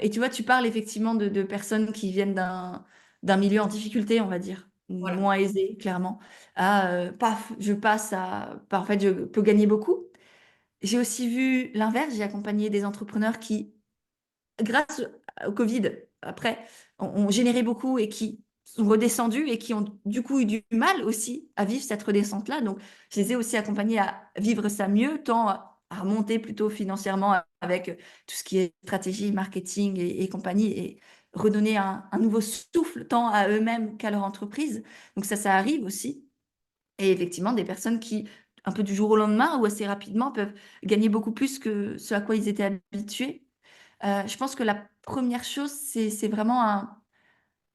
Speaker 2: Et tu vois, tu parles effectivement de personnes qui viennent d'un milieu en difficulté, on va dire,
Speaker 1: voilà.
Speaker 2: moins aisé, clairement, à paf, je passe à, en fait, je peux gagner beaucoup. J'ai aussi vu l'inverse, j'ai accompagné des entrepreneurs qui, grâce au Covid, après, ont généré beaucoup et qui sont redescendus et qui ont du coup eu du mal aussi à vivre cette redescente-là. Donc, je les ai aussi accompagnés à vivre ça mieux, tant à remonter plutôt financièrement avec tout ce qui est stratégie, marketing et compagnie, et redonner un nouveau souffle tant à eux-mêmes qu'à leur entreprise. Donc ça arrive aussi. Et effectivement, des personnes qui, un peu du jour au lendemain ou assez rapidement, peuvent gagner beaucoup plus que ce à quoi ils étaient habitués. Je pense que la première chose, c'est vraiment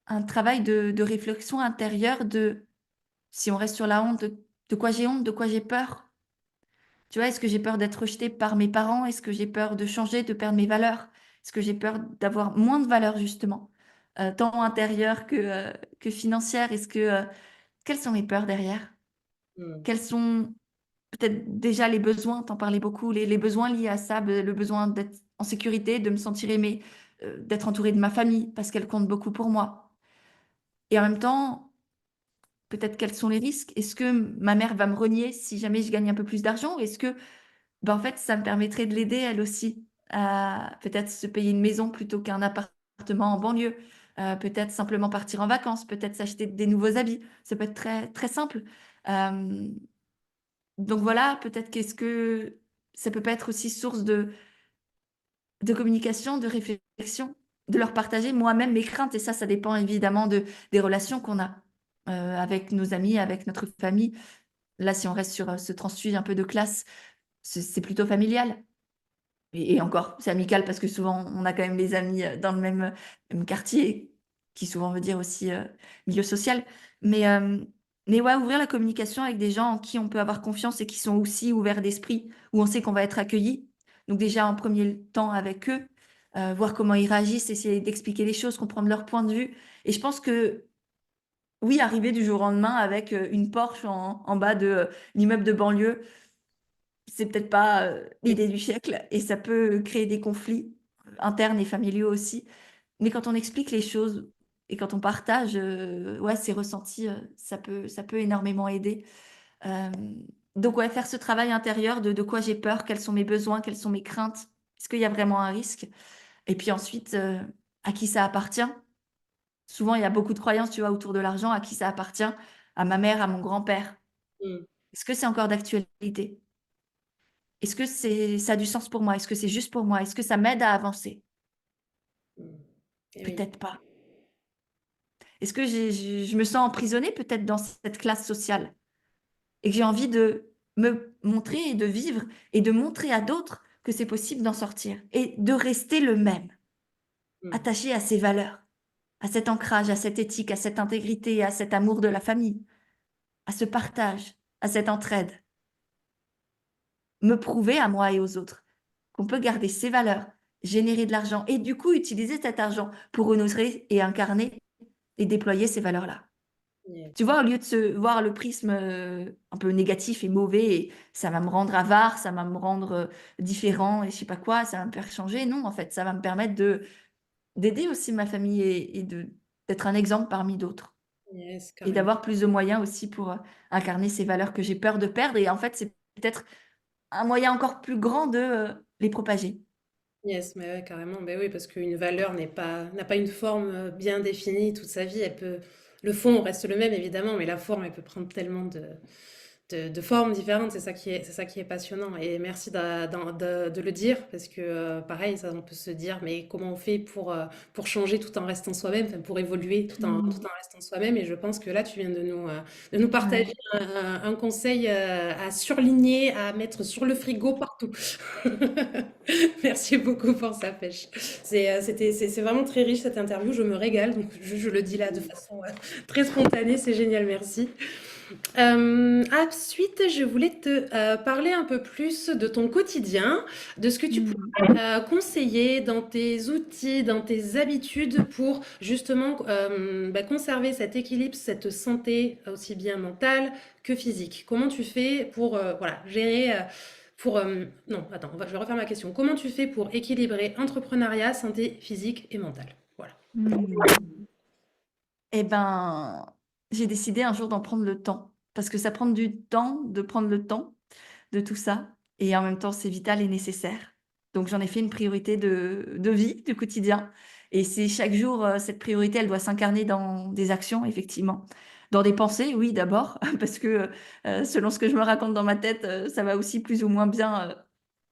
Speaker 2: un travail de réflexion intérieure de, si on reste sur la honte, de quoi j'ai honte, de quoi j'ai peur. Tu vois, est-ce que j'ai peur d'être rejetée par mes parents? Est-ce que j'ai peur de changer, de perdre mes valeurs? Est-ce que j'ai peur d'avoir moins de valeur, justement, tant intérieure que financière? Quelles sont mes peurs derrière?
Speaker 1: Mm.
Speaker 2: Quels sont peut-être déjà les besoins, t'en parlais beaucoup, les besoins liés à ça, le besoin d'être en sécurité, de me sentir aimée, d'être entourée de ma famille parce qu'elle compte beaucoup pour moi. Et en même temps, peut-être quels sont les risques? Est-ce que ma mère va me renier si jamais je gagne un peu plus d'argent? Est-ce que, ben, en fait, ça me permettrait de l'aider elle aussi à peut-être se payer une maison plutôt qu'un appartement en banlieue, peut-être simplement partir en vacances, peut-être s'acheter des nouveaux habits. Ça peut être très, très simple. Euh, donc voilà, peut-être qu'est-ce que ça peut pas être aussi source de communication, de réflexion, de leur partager moi-même mes craintes. Et ça dépend évidemment des relations qu'on a avec nos amis, avec notre famille. Là, si on reste sur ce transfuge un peu de classe, c'est plutôt familial. Et encore, c'est amical parce que souvent, on a quand même les amis dans le même quartier, qui souvent veut dire aussi milieu social. Mais, euh, mais ouais, ouvrir la communication avec des gens en qui on peut avoir confiance et qui sont aussi ouverts d'esprit, où on sait qu'on va être accueilli. Donc déjà, en premier temps avec eux, voir comment ils réagissent, essayer d'expliquer les choses, comprendre leur point de vue. Et je pense que oui, arriver du jour au lendemain avec une Porsche en bas de l'immeuble de banlieue, c'est peut-être pas l'idée du siècle et ça peut créer des conflits internes et familiaux aussi. Mais quand on explique les choses Et quand on partage, ouais, ses ressentis, ça peut énormément aider. Euh, donc, ouais, faire ce travail intérieur de quoi j'ai peur, quels sont mes besoins, quelles sont mes craintes, est-ce qu'il y a vraiment un risque? Et puis ensuite, à qui ça appartient? Souvent, il y a beaucoup de croyances, tu vois, autour de l'argent, à qui ça appartient? À ma mère, à mon grand-père.
Speaker 1: Mmh.
Speaker 2: Est-ce que c'est encore d'actualité? Est-ce que ça a du sens pour moi? Est-ce que c'est juste pour moi? Est-ce que ça m'aide à avancer?
Speaker 1: Mmh. Et oui.
Speaker 2: Peut-être pas. Est-ce que je me sens emprisonnée peut-être dans cette classe sociale et que j'ai envie de me montrer et de vivre et de montrer à d'autres que c'est possible d'en sortir et de rester le même,
Speaker 1: Mmh.
Speaker 2: attaché à ses valeurs, à cet ancrage, à cette éthique, à cette intégrité, à cet amour de la famille, à ce partage, à cette entraide. Me prouver à moi et aux autres qu'on peut garder ses valeurs, générer de l'argent et du coup utiliser cet argent pour honorer et incarner et déployer ces valeurs-là. Tu
Speaker 1: Yes.
Speaker 2: vois, au lieu de se voir le prisme, un peu négatif et mauvais et ça va me rendre avare, ça va me rendre, différent et je sais pas quoi, ça va me faire changer. Non, en fait, ça va me permettre d'aider aussi ma famille et d'être un exemple parmi d'autres
Speaker 1: Yes,
Speaker 2: et
Speaker 1: carrément.
Speaker 2: d'avoir plus de moyens aussi pour, incarner ces valeurs que j'ai peur de perdre et en fait, c'est peut-être un moyen encore plus grand de, les propager.
Speaker 1: Yes, mais ouais, carrément. Ben oui, parce qu'une valeur n'a pas une forme bien définie toute sa vie. Le fond reste le même, évidemment, mais la forme, elle peut prendre tellement de formes différentes. C'est ça qui est passionnant. Et merci de le dire, parce que pareil, ça, on peut se dire, mais comment on fait pour changer tout en restant soi-même, enfin, pour évoluer tout
Speaker 2: Mmh.
Speaker 1: en restant soi-même. Et je pense que là, tu viens de nous partager
Speaker 2: Ouais.
Speaker 1: un conseil à surligner, à mettre sur le frigo partout. Merci beaucoup pour sa pêche. C'est vraiment très riche cette interview, je me régale, donc je le dis là de façon très spontanée, c'est génial, merci. Ensuite, je voulais te parler un peu plus de ton quotidien, de ce que tu
Speaker 2: Mmh.
Speaker 1: pourrais conseiller dans tes outils, dans tes habitudes pour justement conserver cet équilibre, cette santé aussi bien mentale que physique. Comment tu fais pour voilà, gérer... non, attends, je vais refaire ma question. Comment tu fais pour équilibrer entrepreneuriat, santé physique et mentale? Voilà.
Speaker 2: Mmh. Et ben, j'ai décidé un jour d'en prendre le temps parce que ça prend du temps de prendre le temps de tout ça et en même temps, c'est vital et nécessaire. Donc j'en ai fait une priorité de vie, du quotidien et c'est chaque jour, cette priorité, elle doit s'incarner dans des actions, effectivement. Dans des pensées, oui, d'abord, parce que, selon ce que je me raconte dans ma tête, ça va aussi plus ou moins bien,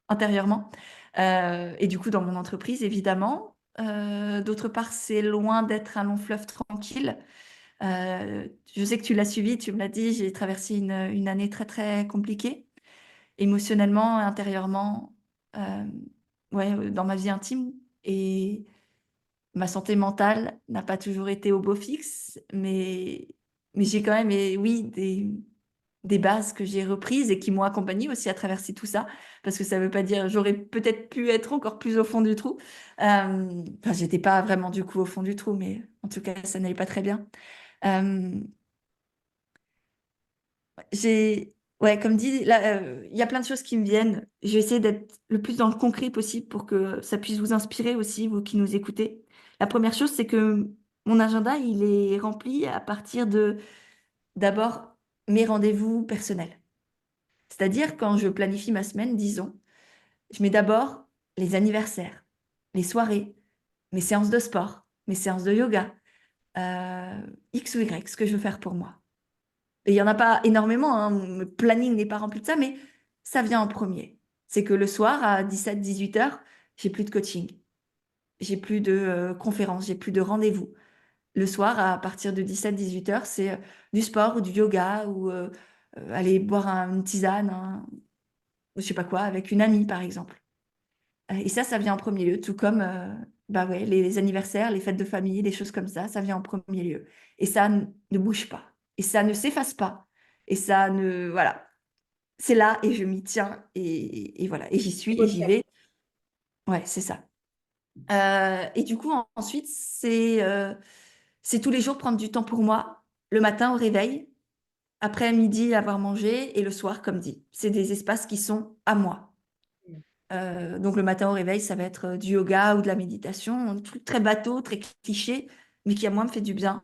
Speaker 2: intérieurement. Et du coup, dans mon entreprise, évidemment. D'autre part, c'est loin d'être un long fleuve tranquille. Je sais que tu l'as suivi, tu me l'as dit, j'ai traversé une année très, très compliquée, émotionnellement, intérieurement, ouais, dans ma vie intime. Et ma santé mentale n'a pas toujours été au beau fixe, mais j'ai quand même, et oui, des bases que j'ai reprises et qui m'ont accompagnée aussi à traverser tout ça. Parce que ça veut pas dire j'aurais peut-être pu être encore plus au fond du trou. Enfin, j'étais pas vraiment du coup au fond du trou, mais en tout cas, ça n'allait pas très bien. Hem, j'ai ouais, comme dit, là, il y a plein de choses qui me viennent. Je vais essayer d'être le plus dans le concret possible pour que ça puisse vous inspirer aussi, vous qui nous écoutez. La première chose, c'est que mon agenda, il est rempli à partir de, d'abord, mes rendez-vous personnels. C'est-à-dire quand je planifie ma semaine, disons, je mets d'abord les anniversaires, les soirées, mes séances de sport, mes séances de yoga, X ou Y, ce que je veux faire pour moi. Et il y en a pas énormément, hein, mon planning n'est pas rempli de ça, mais ça vient en premier. C'est que le soir à 17-18 heures, j'ai plus de coaching, j'ai plus de, conférences, j'ai plus de rendez-vous. Le soir, à partir de 17-18 heures, c'est, du sport ou du yoga ou, aller boire une tisane, je sais pas quoi, avec une amie, par exemple. Et ça vient en premier lieu, tout comme, bah, ouais, les anniversaires, les fêtes de famille, les choses comme ça vient en premier lieu et ça ne bouge pas et ça ne s'efface pas et ça ne voilà, c'est là et je m'y tiens et voilà et j'y suis et j'y vais. Ouais, c'est ça. Et du coup, ensuite, c'est tous les jours prendre du temps pour moi, le matin au réveil, après midi avoir mangé et le soir, comme dit. C'est des espaces qui sont à moi. Donc le matin au réveil, ça va être, du yoga ou de la méditation, un truc très bateau, très cliché, mais qui à moi me fait du bien.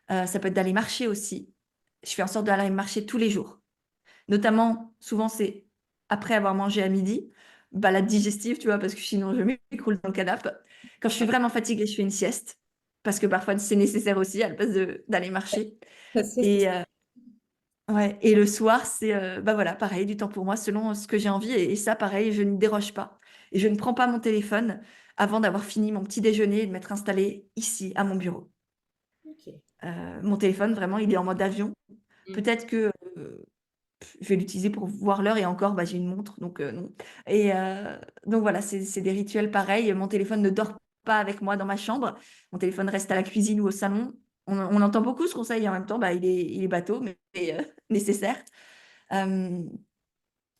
Speaker 2: Ça peut être d'aller marcher aussi. Je fais en sorte d'aller marcher tous les jours. Notamment, souvent, c'est après avoir mangé à midi, balade digestive, tu vois? Parce que sinon je m'écroule dans le canapé. Quand je suis vraiment fatiguée, je fais une sieste parce que parfois c'est nécessaire aussi à la place d'aller marcher
Speaker 1: La sieste,
Speaker 2: et
Speaker 1: c'est
Speaker 2: ouais et le soir, c'est, bah, voilà, pareil, du temps pour moi selon ce que j'ai envie et ça pareil, je ne déroge pas et je ne prends pas mon téléphone avant d'avoir fini mon petit déjeuner et de m'être installée ici à mon bureau.
Speaker 1: OK.
Speaker 2: Mon téléphone vraiment, il est en mode avion.
Speaker 1: Mmh.
Speaker 2: Peut-être que, je vais l'utiliser pour voir l'heure et encore, bah, j'ai une montre donc non et donc voilà, c'est des rituels pareils. Mon téléphone ne dort pas avec moi dans ma chambre. Mon téléphone reste à la cuisine ou au salon. On entend beaucoup ce conseil et en même temps, bah, il est bateau mais nécessaire. Hem,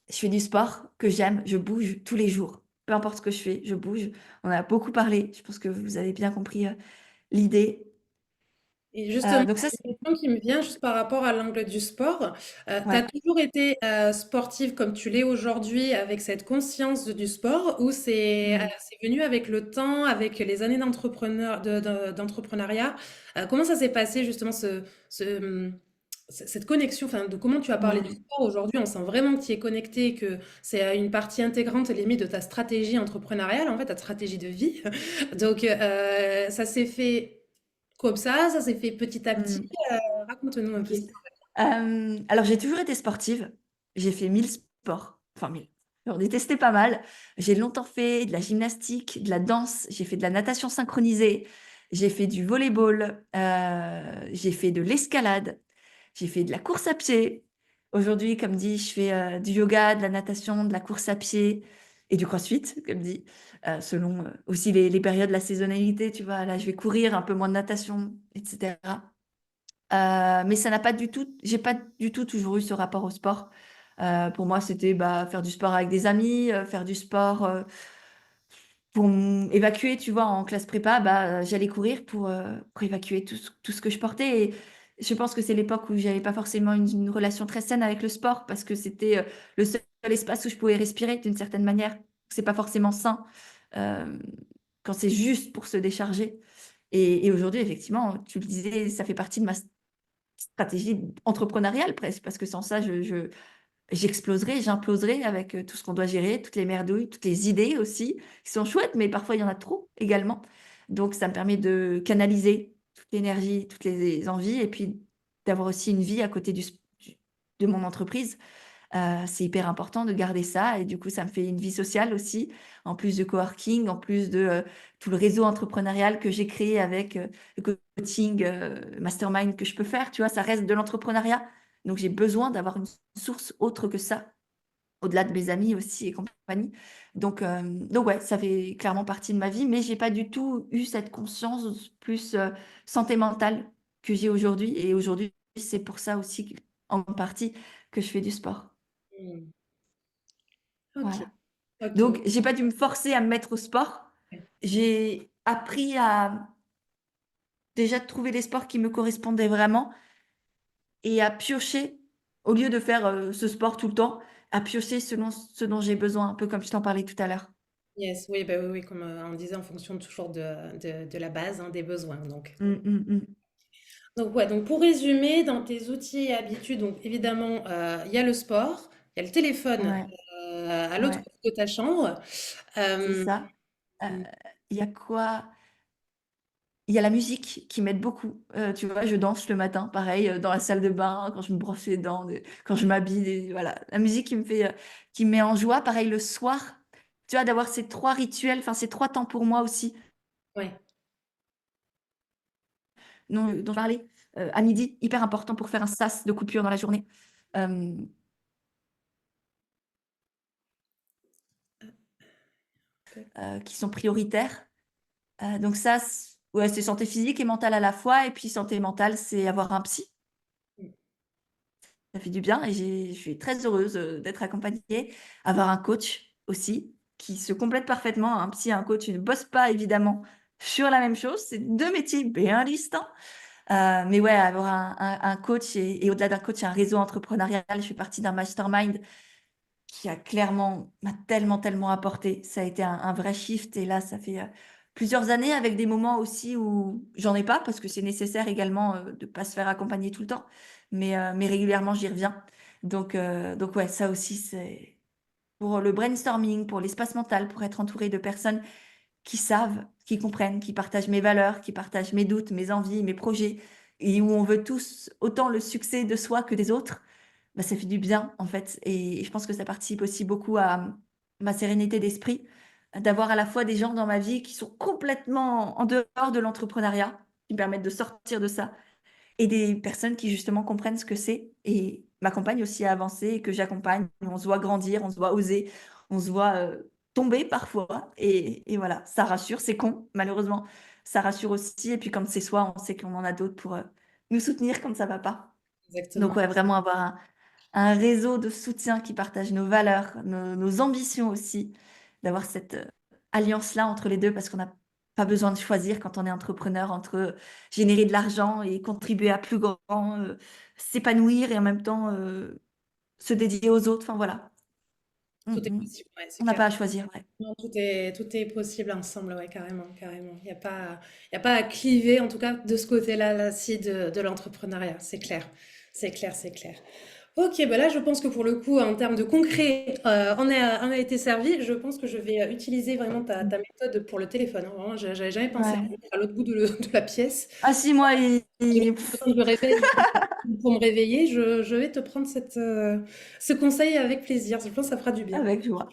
Speaker 2: je fais du sport que j'aime, je bouge tous les jours. Peu importe ce que je fais, je bouge. On a beaucoup parlé, je pense que vous avez bien compris, l'idée.
Speaker 1: Et justement,
Speaker 2: Donc ça
Speaker 1: une
Speaker 2: c'est
Speaker 1: question qui me vient juste par rapport à l'angle du sport. Tu as
Speaker 2: ouais.
Speaker 1: toujours été, sportive comme tu l'es aujourd'hui avec cette conscience du sport ou
Speaker 2: Mmh.
Speaker 1: c'est venu avec le temps, avec les années d'entrepreneuriat? Comment ça s'est passé justement cette connexion, enfin, de comment tu as parlé du
Speaker 2: Mmh.
Speaker 1: sport aujourd'hui? On sent vraiment que tu y es connecté, que c'est une partie intégrante limite de ta stratégie entrepreneuriale, en fait, ta stratégie de vie. Donc, ça s'est fait comme ça s'est fait petit à petit.
Speaker 2: Mmh.
Speaker 1: Raconte-nous un
Speaker 2: OK.
Speaker 1: peu ça.
Speaker 2: Alors j'ai toujours été sportive. J'ai fait 1000 sports, enfin 1000. J'en ai testé pas mal. J'ai longtemps fait de la gymnastique, de la danse, j'ai fait de la natation synchronisée, j'ai fait du volley-ball, j'ai fait de l'escalade, j'ai fait de la course à pied. Aujourd'hui, comme dit, je fais, du yoga, de la natation, de la course à pied et du crossfit, comme dit, selon, aussi les périodes, la saisonnalité, tu vois? Là, je vais courir, un peu moins de natation et cetera. Mais ça n'a pas du tout j'ai pas du tout toujours eu ce rapport au sport. Pour moi, c'était, bah, faire du sport avec des amis, faire du sport, pour évacuer, tu vois? En classe prépa, bah, j'allais courir pour évacuer tout ce que je portais et je pense que c'est l'époque où j'avais pas forcément une relation très saine avec le sport parce que c'était, le seul espace où je pouvais respirer d'une certaine manière. C'est pas forcément sain, hem, quand c'est juste pour se décharger et aujourd'hui, effectivement, tu le disais, ça fait partie de ma stratégie entrepreneuriale presque, parce que sans ça, j'exploserais, j'imploserais avec, tout ce qu'on doit gérer, toutes les merdouilles, toutes les idées aussi, qui sont chouettes, mais parfois il y en a trop également. Donc ça me permet de canaliser toute l'énergie, toutes les envies et puis d'avoir aussi une vie à côté du de mon entreprise. C'est hyper important de garder ça et du coup, ça me fait une vie sociale aussi, en plus de coworking, en plus de, tout le réseau entrepreneurial que j'ai créé avec, le coaching, mastermind que je peux faire, tu vois? Ça reste de l'entrepreneuriat, donc j'ai besoin d'avoir une source autre que ça, au-delà de mes amis aussi et compagnie. Donc ouais, ça fait clairement partie de ma vie, mais j'ai pas du tout eu cette conscience plus, santé mentale que j'ai aujourd'hui et aujourd'hui, c'est pour ça aussi en partie que je fais du sport.
Speaker 1: Mmh. OK,
Speaker 2: Voilà. Donc
Speaker 1: OK.
Speaker 2: j'ai pas dû me forcer à me mettre au sport.
Speaker 1: Ouais.
Speaker 2: J'ai appris à déjà trouver les sports qui me correspondaient vraiment et à piocher au lieu de faire, ce sport tout le temps, à piocher selon ce dont j'ai besoin, un peu comme je t'en parlais tout à l'heure.
Speaker 1: Yes, oui, bah, oui, oui, comme, on disait en fonction toujours de la base, hein, des besoins
Speaker 2: Mmh, mmh, mmh.
Speaker 1: donc ouais, donc pour résumer, dans tes outils et habitudes, donc évidemment, il y a le sport, il y a le téléphone,
Speaker 2: Ouais,
Speaker 1: à l'autre
Speaker 2: ouais,
Speaker 1: bout de ta chambre.
Speaker 2: c'est
Speaker 1: Hem,
Speaker 2: ça. Heu,
Speaker 1: mmh,
Speaker 2: il y a quoi? Il y a la musique qui m'aide beaucoup. Tu vois, je danse le matin, pareil, dans la salle de bain, quand je me brosse les dents, quand je m'habille et voilà. La musique qui me fait, qui me met en joie. Pareil le soir, tu vois, d'avoir ces 3 rituels, enfin ces 3 temps pour moi aussi,
Speaker 1: ouais.
Speaker 2: dont je parlais. À midi, hyper important pour faire un sas de coupure dans la journée, hem, qui sont prioritaires. Donc ça, ouais, c'est santé physique et mentale à la fois et puis santé mentale, c'est avoir un psy.
Speaker 1: Mmh,
Speaker 2: Ça fait du bien et je suis très heureuse, d'être accompagnée. Avoir un coach aussi, qui se complète parfaitement. Un psy et un coach ne bossent pas évidemment sur la même chose. C'est 2 métiers bien distincts. Mais ouais, avoir un coach et au-delà d'un coach, un réseau entrepreneurial. Je fais partie d'un mastermind qui a clairement m'a tellement, tellement apporté. Ça a été un vrai shift et là, ça fait, plusieurs années avec des moments aussi où j'en ai pas, parce que c'est nécessaire également de pas se faire accompagner tout le temps. Mais régulièrement, j'y reviens. Donc ouais, ça aussi, c'est pour le brainstorming, pour l'espace mental, pour être entouré de personnes qui savent, qui comprennent, qui partagent mes valeurs, qui partagent mes doutes, mes envies, mes projets, et où on veut tous autant le succès de soi que des autres, bah, ça fait du bien en fait. Et je pense que ça participe aussi beaucoup à ma sérénité d'esprit, d'avoir à la fois des gens dans ma vie qui sont complètement en dehors de l'entrepreneuriat, qui me permettent de sortir de ça, et des personnes qui justement comprennent ce que c'est et m'accompagnent aussi à avancer et que j'accompagne. On se voit grandir, on se voit oser, on se voit tomber parfois. Et voilà, ça rassure, c'est con, malheureusement. Ça rassure aussi. Et puis quand c'est soi, on sait qu'on en a d'autres pour nous soutenir quand ça va pas. Donc
Speaker 1: Exactement.
Speaker 2: ouais, vraiment avoir un réseau de soutien qui partage nos valeurs, nos ambitions aussi, d'avoir cette alliance-là entre les deux parce qu'on n'a pas besoin de choisir quand on est entrepreneur entre générer de l'argent et contribuer à plus grand, s'épanouir et en même temps se dédier aux autres. Enfin voilà.
Speaker 1: Tout est
Speaker 2: Mm.
Speaker 1: possible, ouais, c'est
Speaker 2: On n'a
Speaker 1: clair.
Speaker 2: pas à choisir, ouais.
Speaker 1: Non, tout est possible ensemble, ouais, carrément, carrément. Il y a pas à cliver, en tout cas, de ce côté-là, là, ci, de l'entrepreneuriat, c'est clair. C'est clair, c'est clair. Ok, bah là, je pense que pour le coup, en termes de concret, on a été servi. Je pense que je vais utiliser vraiment ta méthode pour le téléphone, hein. Vraiment, j'avais jamais pensé à
Speaker 2: Ouais.
Speaker 1: mettre à l'autre bout de la pièce.
Speaker 2: Ah si, moi,
Speaker 1: Et quand je me réveille, pour me réveiller, je vais te prendre ce conseil avec plaisir. Je pense que ça fera du bien.
Speaker 2: avec joie.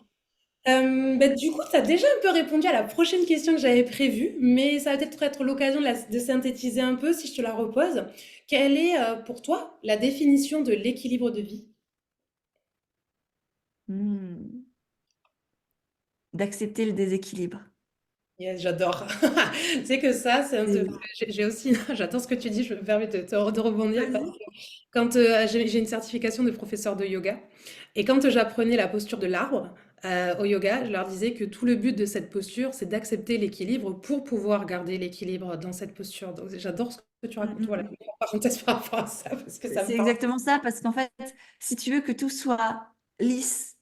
Speaker 1: Bah, du coup, tu as déjà un peu répondu à la prochaine question que j'avais prévue, mais ça va peut-être être l'occasion de synthétiser un peu si je te la repose. Quelle est pour toi la définition de l'équilibre de vie?
Speaker 2: Mm. D'accepter le déséquilibre.
Speaker 1: Yes, j'adore. C'est que ça,
Speaker 2: C'est-
Speaker 1: j'ai aussi, j'adore ce que tu dis, je me permets de rebondir.
Speaker 2: Vas-y.
Speaker 1: Quand j'ai une certification de professeur de yoga, et quand j'apprenais la posture de l'arbre au yoga, je leur disais que tout le but de cette posture, c'est d'accepter l'équilibre pour pouvoir garder l'équilibre dans cette posture. Donc j'adore ce que tu
Speaker 2: Mm,
Speaker 1: racontes.
Speaker 2: mm,
Speaker 1: Voilà,
Speaker 2: mm.
Speaker 1: en parenthèse par rapport à ça, parce que ça me
Speaker 2: C'est
Speaker 1: parle.
Speaker 2: exactement ça, parce qu'en fait, si tu veux que tout soit lisse,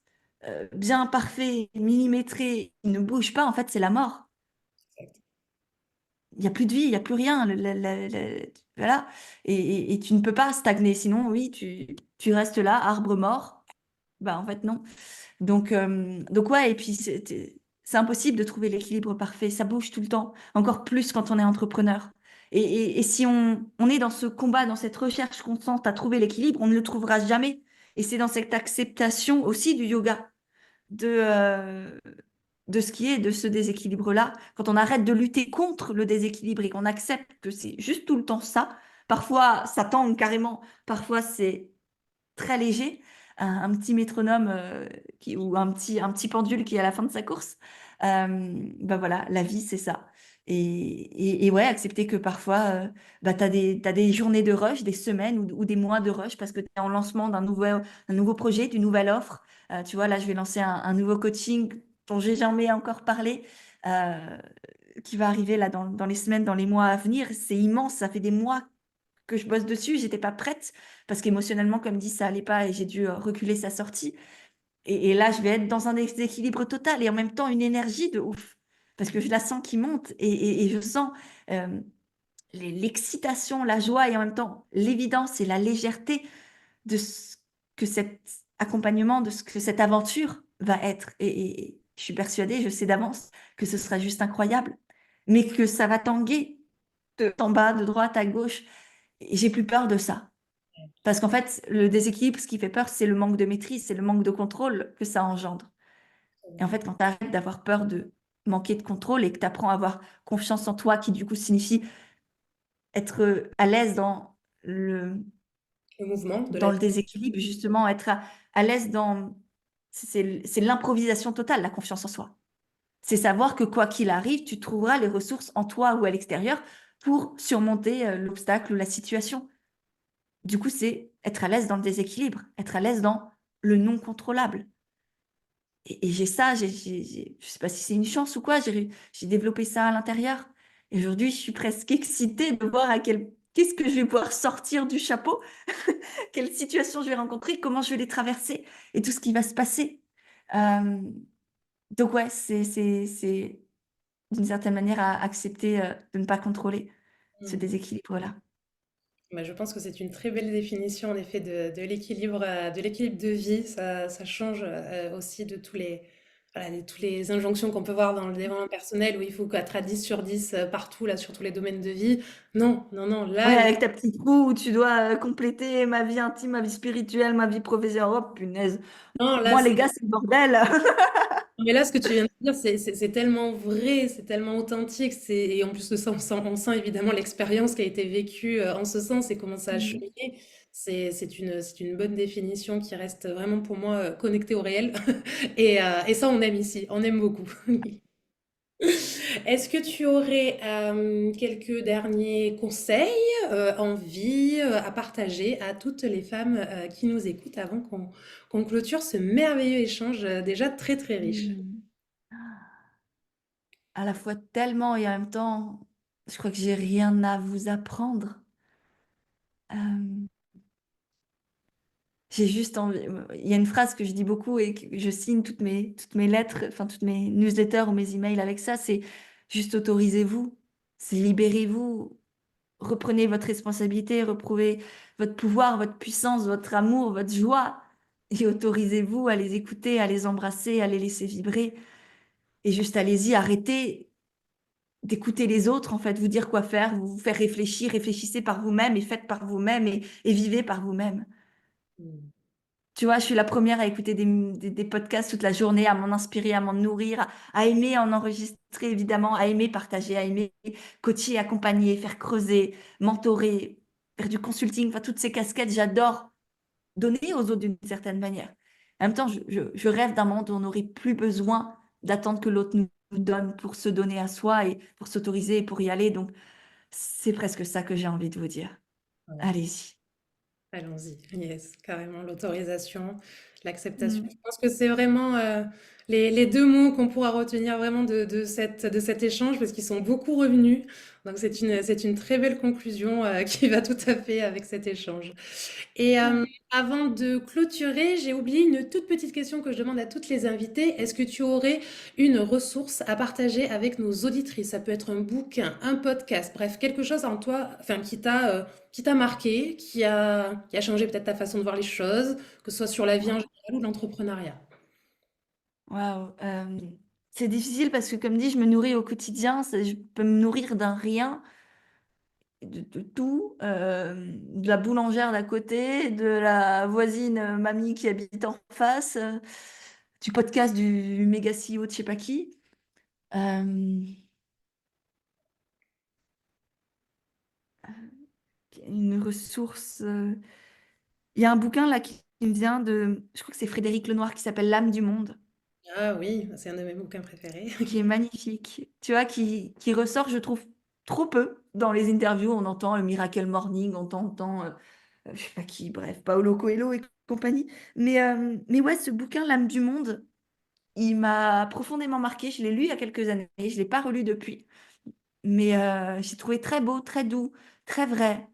Speaker 2: bien parfait, millimétré, il ne bouge pas, en fait, c'est la mort. Il n'y a plus de vie, il n'y a plus rien. Voilà. Et tu ne peux pas stagner, sinon, oui, tu restes là, arbre mort. Bah, en fait, non. Donc ouais, et puis c'est impossible de trouver l'équilibre parfait. Ça bouge tout le temps, encore plus quand on est entrepreneur. Et si on est dans ce combat, dans cette recherche constante à trouver l'équilibre, on ne le trouvera jamais. Et c'est dans cette acceptation aussi du yoga, de, euh, de ce qui est, de ce déséquilibre-là. Quand on arrête de lutter contre le déséquilibre et qu'on accepte que c'est juste tout le temps ça, parfois ça tangue carrément, parfois c'est très léger, un petit métronome ou un petit pendule qui est à la fin de sa course. Ben voilà, la vie, c'est ça. Et ouais, accepter que parfois, bah, t'as des journées de rush, des semaines ou des mois de rush parce que tu es en lancement d'un nouveau projet, d'une nouvelle offre. Tu vois, là, je vais lancer un nouveau coaching dont j'ai jamais encore parlé. euh, qui va arriver là dans les semaines, dans les mois à venir. C'est immense, ça fait des mois que je bosse dessus, j'étais pas prête parce qu'émotionnellement, comme dit, ça allait pas et j'ai dû reculer sa sortie. Et là, je vais être dans un déséquilibre total et en même temps une énergie de ouf parce que je la sens qui monte et je sens euh, l'excitation, la joie et en même temps l'évidence et la légèreté de ce que cet accompagnement, de ce que cette aventure va être. Et je suis persuadée, je sais d'avance que ce sera juste incroyable, mais que ça va tanguer en bas, de droite à gauche. Et j'ai plus peur de ça. Parce qu'en fait, le déséquilibre, ce qui fait peur, c'est le manque de maîtrise, c'est le manque de contrôle que ça engendre. Et en fait, quand tu arrêtes d'avoir peur de manquer de contrôle et que tu apprends à avoir confiance en toi, qui du coup signifie être à l'aise
Speaker 1: Le mouvement de la
Speaker 2: dans
Speaker 1: vie.
Speaker 2: le déséquilibre, justement, être à l'aise dans... C'est l'improvisation totale, la confiance en soi. C'est savoir que quoi qu'il arrive, tu trouveras les ressources en toi ou à l'extérieur pour surmonter l'obstacle ou la situation. Du coup, c'est être à l'aise dans le déséquilibre, être à l'aise dans le non contrôlable. Et j'ai ça, je sais pas si c'est une chance ou quoi, j'ai développé ça à l'intérieur. Et aujourd'hui, je suis presque excitée de voir qu'est-ce que je vais pouvoir sortir du chapeau, quelles situations je vais rencontrer, comment je vais les traverser et tout ce qui va se passer. Euh, donc ouais, c'est d'une certaine manière, à accepter, de ne pas contrôler ce
Speaker 1: Mmh.
Speaker 2: déséquilibre-là.
Speaker 1: Bah, je pense que c'est une très belle définition en effet de l'équilibre de vie. Ça change aussi de voilà, de tous les injonctions qu'on peut voir dans le développement personnel où il faut être à 10 sur 10 partout, là, sur tous les domaines de vie. Non, non, non,
Speaker 2: Ouais,
Speaker 1: là,
Speaker 2: avec ta petite roue où tu dois, compléter ma vie intime, ma vie spirituelle, ma vie professionnelle. Oh punaise!
Speaker 1: non, là,
Speaker 2: Moi les gars, c'est le bordel.
Speaker 1: mais là, ce que tu viens de dire, c'est tellement vrai, c'est tellement authentique. Et en plus de ça, on sent évidemment l'expérience qui a été vécue en ce sens et comment ça a
Speaker 2: Mmh.
Speaker 1: cheminé. C'est une bonne définition qui reste vraiment pour moi connectée au réel. Et ça, on aime ici, on aime beaucoup. Est-ce que tu aurais quelques derniers conseils, envies à partager à toutes les femmes qui nous écoutent avant qu'on clôture ce merveilleux échange déjà très très riche?
Speaker 2: Mmh. À la fois tellement et en même temps, je crois que j'ai rien à vous apprendre. Hem, j'ai juste envie il y a une phrase que je dis beaucoup et que je signe toutes mes lettres, enfin toutes mes newsletters ou mes emails avec ça, c'est juste autorisez-vous, c'est libérez-vous, reprenez votre responsabilité, retrouvez votre pouvoir, votre puissance, votre amour, votre joie et autorisez-vous à les écouter, à les embrasser, à les laisser vibrer et juste allez-y, arrêtez d'écouter les autres, en fait, vous dire quoi faire, vous faire réfléchir, réfléchissez par vous-même et faites par vous-même et vivez par vous-même.
Speaker 1: Mm.
Speaker 2: Tu vois, je suis la première à écouter des podcasts toute la journée, à m'en inspirer, à m'en nourrir, à aimer en enregistrer évidemment, à aimer partager, à aimer coacher, accompagner, faire creuser, mentorer, faire du consulting, enfin toutes ces casquettes, j'adore donner aux autres d'une certaine manière. En même temps, je rêve d'un monde où on n'aurait plus besoin d'attendre que l'autre nous donne pour se donner à soi et pour s'autoriser et pour y aller. Donc, c'est presque ça que j'ai envie de vous dire.
Speaker 1: Ouais.
Speaker 2: Allez-y.
Speaker 1: Allons-y, yes, carrément, l'autorisation, l'acceptation.
Speaker 2: Mmh.
Speaker 1: Je pense que c'est vraiment les deux mots qu'on pourra retenir vraiment de cet échange parce qu'ils sont beaucoup revenus. Donc c'est une très belle conclusion qui va tout à fait avec cet échange. Et avant de clôturer, j'ai oublié une toute petite question que je demande à toutes les invitées. Est-ce que tu aurais une ressource à partager avec nos auditrices? Ça peut être un bouquin, un podcast, bref, quelque chose en toi, enfin, qui t'a marqué, qui a changé peut-être ta façon de voir les choses, que ce soit sur la vie en général ou l'entrepreneuriat.
Speaker 2: Waouh, c'est difficile parce que comme dit, je me nourris au quotidien, je peux me nourrir d'un rien, de tout, de la boulangère d'à côté, de la voisine, mamie qui habite en face, du podcast du méga CEO de je sais pas qui. Hem, une ressource, il y a un bouquin là qui me vient de je crois que c'est Frédéric Lenoir qui s'appelle «L'âme du monde»,
Speaker 1: Ah oui, c'est un de mes bouquins préférés.
Speaker 2: qui est magnifique. Tu vois? Qui ressort, je trouve, trop peu dans les interviews. On entend le Miracle Morning, on entend, je sais pas qui, bref, Paulo Coelho et compagnie. Mais ouais, ce bouquin «L'âme du monde», il m'a profondément marquée. Je l'ai lu il y a quelques années, je l'ai pas relu depuis. Mais j'ai trouvé très beau, très doux, très vrai,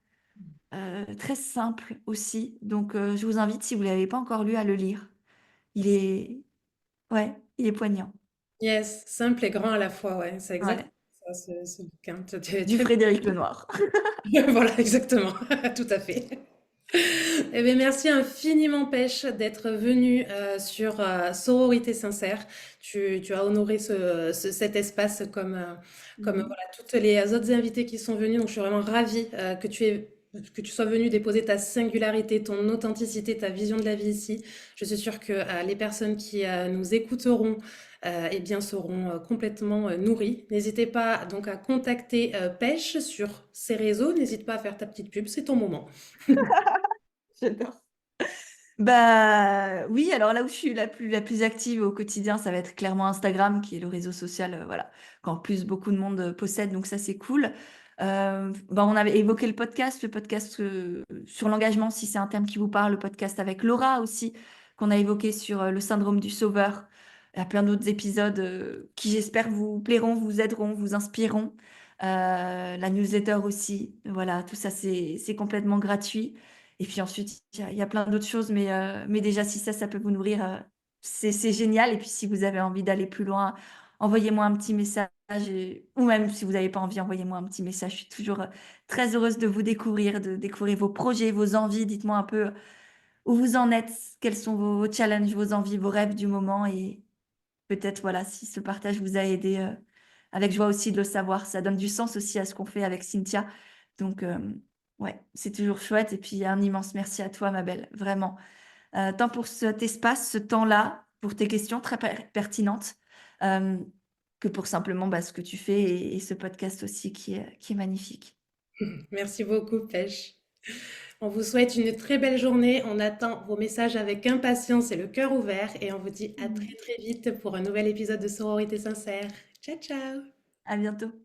Speaker 2: très simple aussi. Donc je vous invite, si vous ne l'avez pas encore lu, à le lire. Il est ouais, il est poignant.
Speaker 1: Yes, simple et grand à la fois, ouais, c'est exactement
Speaker 2: Ouais,
Speaker 1: ça, ce bouquin.
Speaker 2: du Frédéric Lenoir.
Speaker 1: Voilà, exactement, tout à fait. Eh bien, merci infiniment, Pêche, d'être venu sur Sororité Sincère. Tu as honoré cet espace comme
Speaker 2: Mmh.
Speaker 1: voilà, toutes les autres invités qui sont venus. Donc, je suis vraiment ravie que tu sois venu déposer ta singularité, ton authenticité, ta vision de la vie ici. Je suis sûre que les personnes qui nous écouteront eh bien, seront complètement nourries. N'hésitez pas donc à contacter Pêche sur ses réseaux. N'hésite pas à faire ta petite pub, c'est ton moment.
Speaker 2: J'adore. Bah, oui, alors là où je suis la plus active au quotidien, ça va être clairement Instagram, qui est le réseau social, voilà, qu'en plus beaucoup de monde, possède, donc ça, c'est cool. Bah, on avait évoqué le podcast, sur l'engagement, si c'est un terme qui vous parle, le podcast avec Laura aussi, qu'on a évoqué sur, le syndrome du sauveur. Il y a plein d'autres épisodes, qui j'espère vous plairont, vous aideront, vous inspireront. La newsletter aussi, voilà, tout ça, c'est complètement gratuit. Et puis ensuite, il y a plein d'autres choses, mais déjà si ça peut vous nourrir, c'est génial et puis si vous avez envie d'aller plus loin envoyez-moi un petit message ou même si vous n'avez pas envie, envoyez-moi un petit message. Je suis toujours, très heureuse de vous découvrir, de découvrir vos projets, vos envies. Dites-moi un peu où vous en êtes, quels sont vos challenges, vos envies, vos rêves du moment et peut-être, voilà, si ce partage vous a aidé, avec joie aussi de le savoir. Ça donne du sens aussi à ce qu'on fait avec Cynthia. Donc, ouais, c'est toujours chouette et puis un immense merci à toi, ma belle, vraiment. Tant pour cet espace, ce temps-là, pour tes questions très pertinentes, hem, que pour simplement, bah, ce que tu fais et ce podcast aussi qui est magnifique.
Speaker 1: Merci beaucoup, Pêche. On vous souhaite une très belle journée. On attend vos messages avec impatience et le cœur ouvert. Et on vous dit à
Speaker 2: Mmh.
Speaker 1: très très vite pour un nouvel épisode de Sororité Sincère. Ciao, ciao!
Speaker 2: À bientôt.